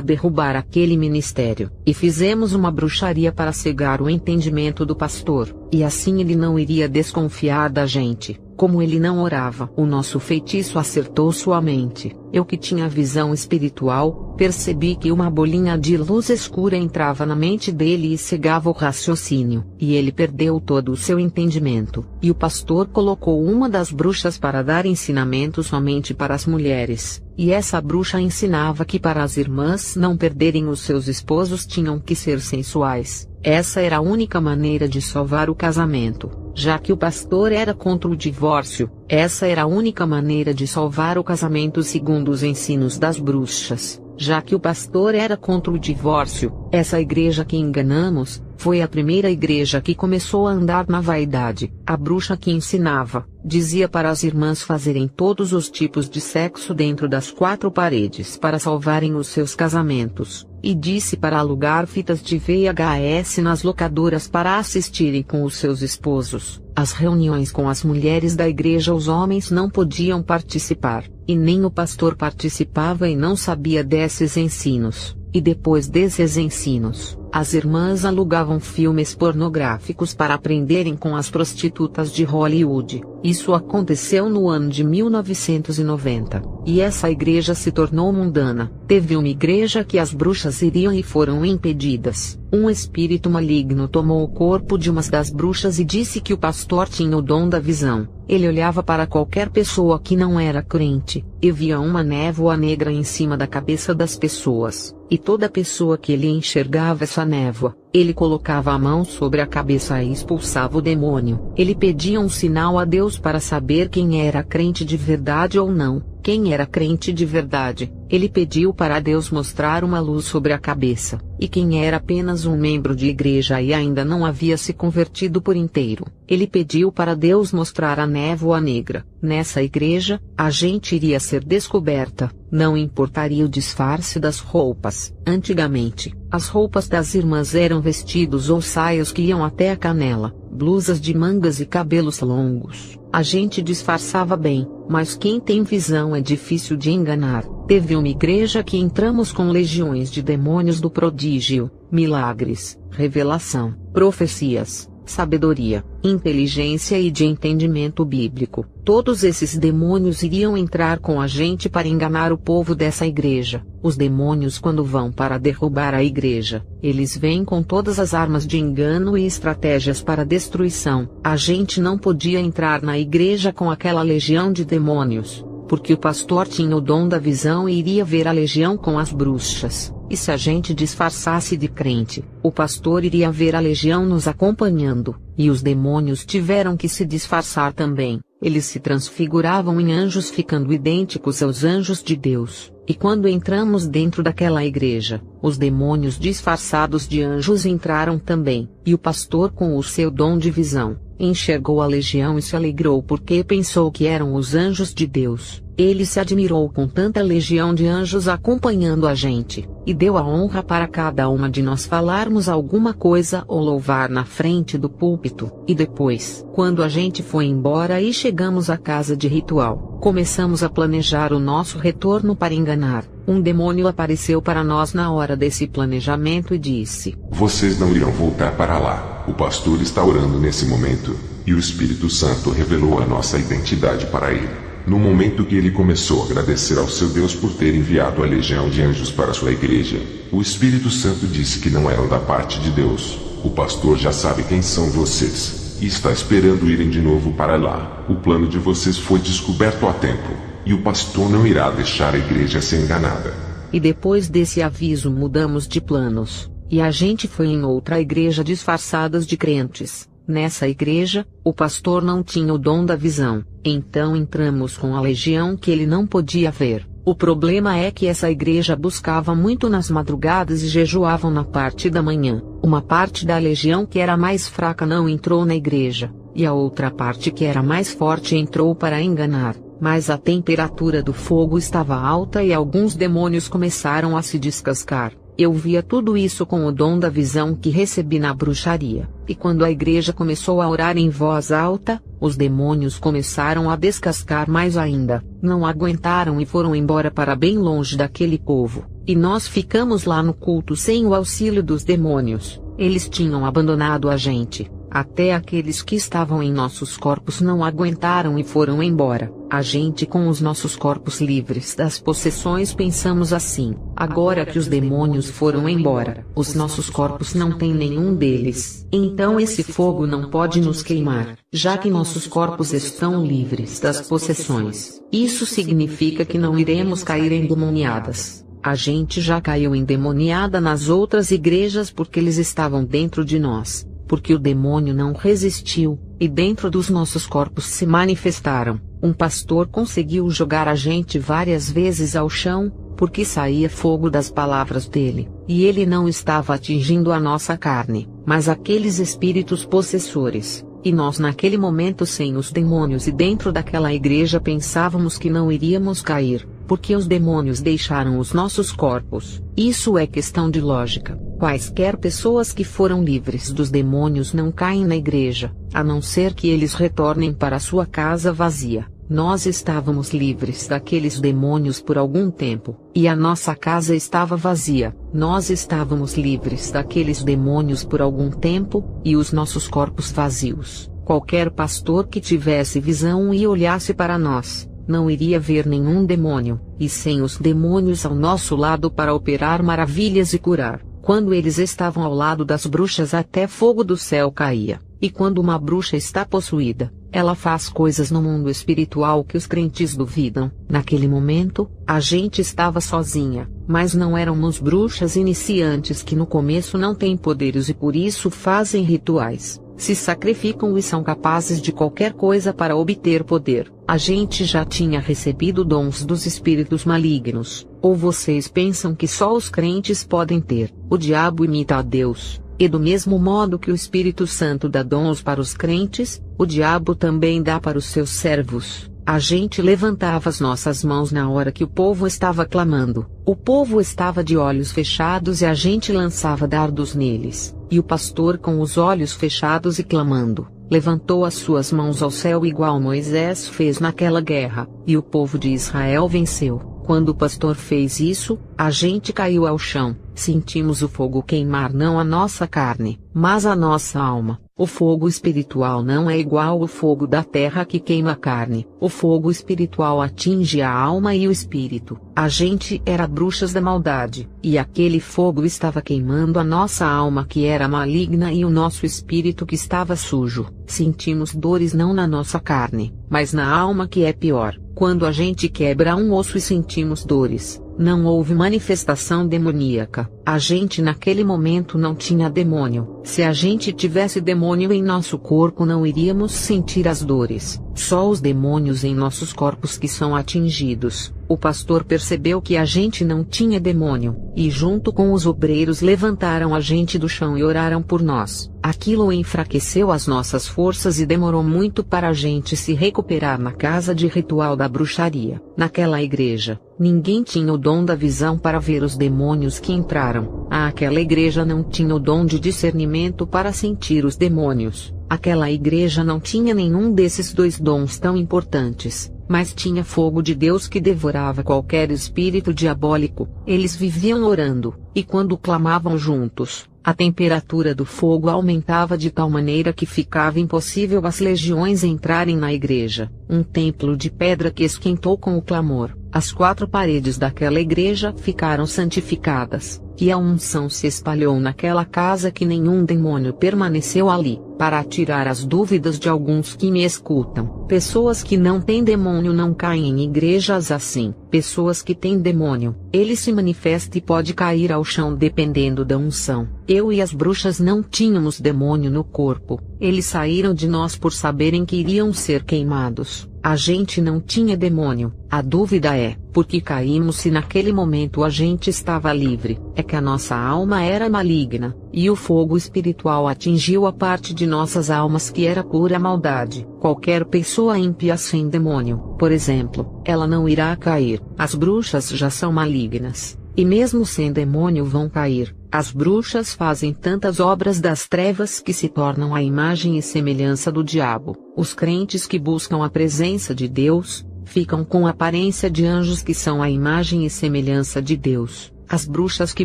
Speaker 1: derrubar aquele ministério, e fizemos uma bruxaria para cegar o entendimento do pastor, e assim ele não iria desconfiar da gente. Como ele não orava, o nosso feitiço acertou sua mente. Eu que tinha visão espiritual, percebi que uma bolinha de luz escura entrava na mente dele e cegava o raciocínio, e ele perdeu todo o seu entendimento. E o pastor colocou uma das bruxas para dar ensinamento somente para as mulheres, e essa bruxa ensinava que para as irmãs não perderem os seus esposos tinham que ser sensuais. Essa era a única maneira de salvar o casamento. Já que o pastor era contra o divórcio, essa era a única maneira de salvar o casamento segundo os ensinos das bruxas. Já que o pastor era contra o divórcio, Essa igreja que enganamos, foi a primeira igreja que começou a andar na vaidade. A bruxa que ensinava, dizia para as irmãs fazerem todos os tipos de sexo dentro das 4 paredes para salvarem os seus casamentos, e disse para alugar fitas de VHS nas locadoras para assistirem com os seus esposos. As reuniões com as mulheres da igreja os homens não podiam participar, e nem o pastor participava e não sabia desses ensinos. E depois desses ensinos, as irmãs alugavam filmes pornográficos para aprenderem com as prostitutas de Hollywood. Isso aconteceu no ano de 1990, e essa igreja se tornou mundana. Teve uma igreja que as bruxas iriam e foram impedidas. Um espírito maligno tomou o corpo de uma das bruxas e disse que o pastor tinha o dom da visão. Ele olhava para qualquer pessoa que não era crente, e via uma névoa negra em cima da cabeça das pessoas, e toda pessoa que ele enxergava essa névoa, ele colocava a mão sobre a cabeça e expulsava o demônio. Ele pedia um sinal a Deus para saber quem era crente de verdade ou não. Quem era crente de verdade, ele pediu para Deus mostrar uma luz sobre a cabeça, e quem era apenas um membro de igreja e ainda não havia se convertido por inteiro, ele pediu para Deus mostrar a névoa negra. Nessa igreja, a gente iria ser descoberta, não importaria o disfarce das roupas. Antigamente, as roupas das irmãs eram vestidos ou saias que iam até a canela, blusas de mangas e cabelos longos. A gente disfarçava bem, mas quem tem visão é difícil de enganar. Teve uma igreja que entramos com legiões de demônios do prodígio, milagres, revelação, profecias, sabedoria, inteligência e de entendimento bíblico. Todos esses demônios iriam entrar com a gente para enganar o povo dessa igreja. Os demônios, quando vão para derrubar a igreja, eles vêm com todas as armas de engano e estratégias para destruição. A gente não podia entrar na igreja com aquela legião de demônios, porque o pastor tinha o dom da visão e iria ver a legião com as bruxas. E se a gente disfarçasse de crente, o pastor iria ver a legião nos acompanhando, e os demônios tiveram que se disfarçar também. Eles se transfiguravam em anjos ficando idênticos aos anjos de Deus. E quando entramos dentro daquela igreja, os demônios disfarçados de anjos entraram também, e o pastor com o seu dom de visão, enxergou a legião e se alegrou porque pensou que eram os anjos de Deus. Ele se admirou com tanta legião de anjos acompanhando a gente, e deu a honra para cada uma de nós falarmos alguma coisa ou louvar na frente do púlpito. E depois, quando a gente foi embora e chegamos à casa de ritual, começamos a planejar o nosso retorno para enganar. Um demônio apareceu para nós na hora desse planejamento e disse:
Speaker 2: Vocês não irão voltar para lá. O pastor está orando nesse momento, e o Espírito Santo revelou a nossa identidade para ele. No momento que ele começou a agradecer ao seu Deus por ter enviado a legião de anjos para sua igreja, o Espírito Santo disse que não eram da parte de Deus. O pastor já sabe quem são vocês, e está esperando irem de novo para lá. O plano de vocês foi descoberto a tempo, e o pastor não irá deixar a igreja ser enganada.
Speaker 1: E depois desse aviso mudamos de planos, e a gente foi em outra igreja disfarçadas de crentes. Nessa igreja, o pastor não tinha o dom da visão, então entramos com a legião que ele não podia ver. O problema é que essa igreja buscava muito nas madrugadas e jejuavam na parte da manhã. Uma parte da legião que era mais fraca não entrou na igreja, e a outra parte que era mais forte entrou para enganar. Mas a temperatura do fogo estava alta e alguns demônios começaram a se descascar. Eu via tudo isso com o dom da visão que recebi na bruxaria, e quando a igreja começou a orar em voz alta, os demônios começaram a descascar mais ainda, não aguentaram e foram embora para bem longe daquele povo, e nós ficamos lá no culto sem o auxílio dos demônios. Eles tinham abandonado a gente. Até aqueles que estavam em nossos corpos não aguentaram e foram embora. A gente com os nossos corpos livres das possessões pensamos assim: agora que os demônios foram embora, os nossos corpos não têm nenhum deles. Então esse fogo não pode nos queimar, já que nossos corpos estão livres das possessões. Isso significa que não iremos cair endemoniadas. A gente já caiu endemoniada nas outras igrejas porque eles estavam dentro de nós. Porque o demônio não resistiu, e dentro dos nossos corpos se manifestaram. Um pastor conseguiu jogar a gente várias vezes ao chão, porque saía fogo das palavras dele, e ele não estava atingindo a nossa carne, mas aqueles espíritos possessores. E nós naquele momento sem os demônios e dentro daquela igreja pensávamos que não iríamos cair, porque os demônios deixaram os nossos corpos. Isso é questão de lógica. Quaisquer pessoas que foram livres dos demônios não caem na igreja, a não ser que eles retornem para sua casa vazia. Nós estávamos livres daqueles demônios por algum tempo, e a nossa casa estava vazia. Nós estávamos livres daqueles demônios por algum tempo, e os nossos corpos vazios. Qualquer pastor que tivesse visão e olhasse para nós, não iria ver nenhum demônio, e sem os demônios ao nosso lado para operar maravilhas e curar. Quando eles estavam ao lado das bruxas até fogo do céu caía, e quando uma bruxa está possuída, ela faz coisas no mundo espiritual que os crentes duvidam. Naquele momento, a gente estava sozinha, mas não éramos bruxas iniciantes que no começo não têm poderes e por isso fazem rituais, se sacrificam e são capazes de qualquer coisa para obter poder. A gente já tinha recebido dons dos espíritos malignos, ou vocês pensam que só os crentes podem ter? O diabo imita a Deus. E do mesmo modo que o Espírito Santo dá dons para os crentes, o diabo também dá para os seus servos. A gente levantava as nossas mãos na hora que o povo estava clamando. O povo estava de olhos fechados e a gente lançava dardos neles. E o pastor com os olhos fechados e clamando, levantou as suas mãos ao céu igual Moisés fez naquela guerra, e o povo de Israel venceu. Quando o pastor fez isso, a gente caiu ao chão, sentimos o fogo queimar não a nossa carne, mas a nossa alma. O fogo espiritual não é igual ao fogo da terra que queima a carne. O fogo espiritual atinge a alma e o espírito. A gente era bruxas da maldade, e aquele fogo estava queimando a nossa alma que era maligna e o nosso espírito que estava sujo. Sentimos dores não na nossa carne, mas na alma que é pior. Quando a gente quebra um osso e sentimos dores, não houve manifestação demoníaca. A gente naquele momento não tinha demônio. Se a gente tivesse demônio em nosso corpo não iríamos sentir as dores. Só os demônios em nossos corpos que são atingidos. O pastor percebeu que a gente não tinha demônio, e junto com os obreiros levantaram a gente do chão e oraram por nós. Aquilo enfraqueceu as nossas forças e demorou muito para a gente se recuperar na casa de ritual da bruxaria. Naquela igreja, ninguém tinha o dom da visão para ver os demônios que entraram. Aquela igreja não tinha o dom de discernimento para sentir os demônios. Aquela igreja não tinha nenhum desses dois dons tão importantes, mas tinha fogo de Deus que devorava qualquer espírito diabólico. Eles viviam orando, e quando clamavam juntos, a temperatura do fogo aumentava de tal maneira que ficava impossível as legiões entrarem na igreja. Um templo de pedra que esquentou com o clamor. As 4 paredes daquela igreja ficaram santificadas, e a unção se espalhou naquela casa que nenhum demônio permaneceu ali. Para tirar as dúvidas de alguns que me escutam, pessoas que não têm demônio não caem em igrejas assim. Pessoas que têm demônio, ele se manifesta e pode cair ao chão dependendo da unção. Eu e as bruxas não tínhamos demônio no corpo, eles saíram de nós por saberem que iriam ser queimados. A gente não tinha demônio. A dúvida é, por que caímos se naquele momento a gente estava livre? É que a nossa alma era maligna, e o fogo espiritual atingiu a parte de nossas almas que era pura maldade. Qualquer pessoa ímpia sem demônio, por exemplo, ela não irá cair. As bruxas já são malignas, e mesmo sem demônio vão cair. As bruxas fazem tantas obras das trevas que se tornam a imagem e semelhança do diabo. Os crentes que buscam a presença de Deus, ficam com a aparência de anjos que são a imagem e semelhança de Deus. As bruxas que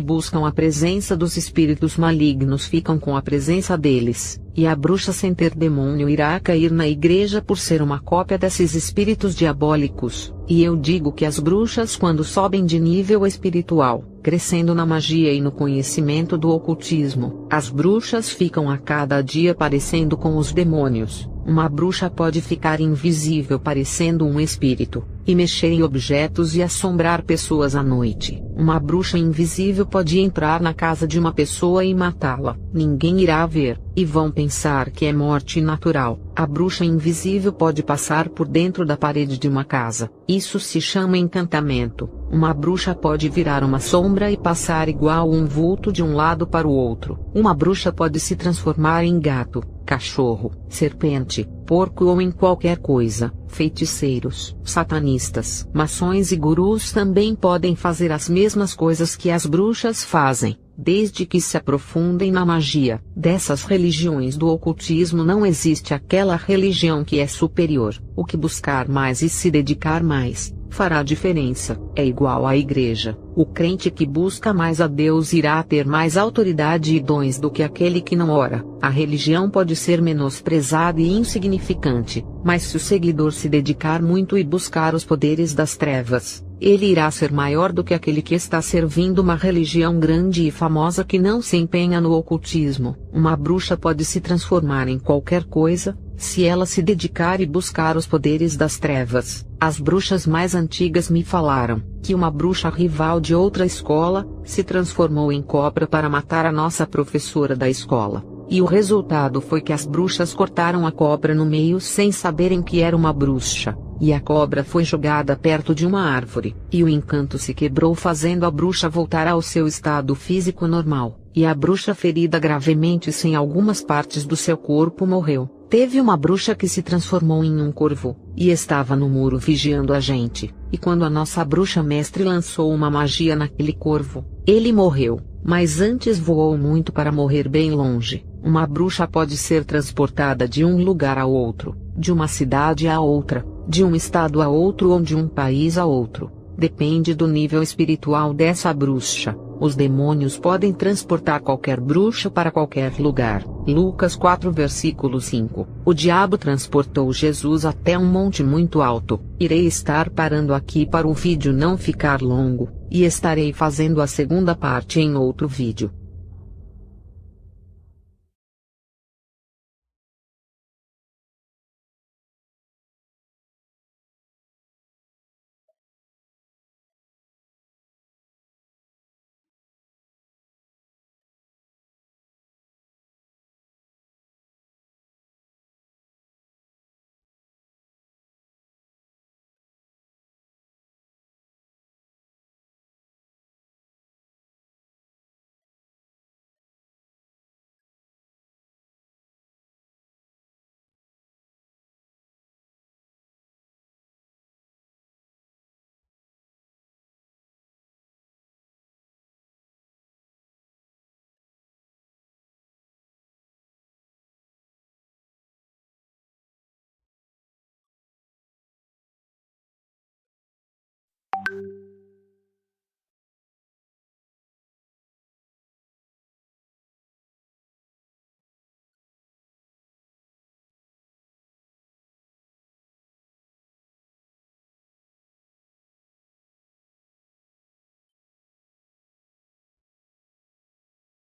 Speaker 1: buscam a presença dos espíritos malignos ficam com a presença deles, e a bruxa sem ter demônio irá cair na igreja por ser uma cópia desses espíritos diabólicos. E eu digo que as bruxas quando sobem de nível espiritual, crescendo na magia e no conhecimento do ocultismo, as bruxas ficam a cada dia parecendo com os demônios. Uma bruxa pode ficar invisível parecendo um espírito, e mexer em objetos e assombrar pessoas à noite. Uma bruxa invisível pode entrar na casa de uma pessoa e matá-la. Ninguém irá ver, e vão pensar que é morte natural. A bruxa invisível pode passar por dentro da parede de uma casa. Isso se chama encantamento. Uma bruxa pode virar uma sombra e passar igual um vulto de um lado para o outro. Uma bruxa pode se transformar em gato, cachorro, serpente, porco ou em qualquer coisa. Feiticeiros, satanistas, maçons e gurus também podem fazer as mesmas coisas que as bruxas fazem, desde que se aprofundem na magia. Dessas religiões do ocultismo não existe aquela religião que é superior. O que buscar mais e se dedicar mais fará diferença. É igual à igreja. O crente que busca mais a Deus irá ter mais autoridade e dons do que aquele que não ora. A religião pode ser menosprezada e insignificante, mas se o seguidor se dedicar muito e buscar os poderes das trevas, ele irá ser maior do que aquele que está servindo uma religião grande e famosa que não se empenha no ocultismo. Uma bruxa pode se transformar em qualquer coisa, se ela se dedicar e buscar os poderes das trevas. As bruxas mais antigas me falaram que uma bruxa rival de outra escola se transformou em cobra para matar a nossa professora da escola. E o resultado foi que as bruxas cortaram a cobra no meio sem saberem que era uma bruxa, e a cobra foi jogada perto de uma árvore, e o encanto se quebrou fazendo a bruxa voltar ao seu estado físico normal, e a bruxa ferida gravemente sem algumas partes do seu corpo morreu. Teve uma bruxa que se transformou em um corvo, e estava no muro vigiando a gente, e quando a nossa bruxa mestre lançou uma magia naquele corvo, ele morreu, mas antes voou muito para morrer bem longe. Uma bruxa pode ser transportada de um lugar a outro, de uma cidade a outra, de um estado a outro ou de um país a outro. Depende do nível espiritual dessa bruxa. Os demônios podem transportar qualquer bruxa para qualquer lugar. Lucas 4 versículo 5. O diabo transportou Jesus até um monte muito alto. Irei estar parando aqui para o vídeo não ficar longo, e estarei fazendo a segunda parte em outro vídeo.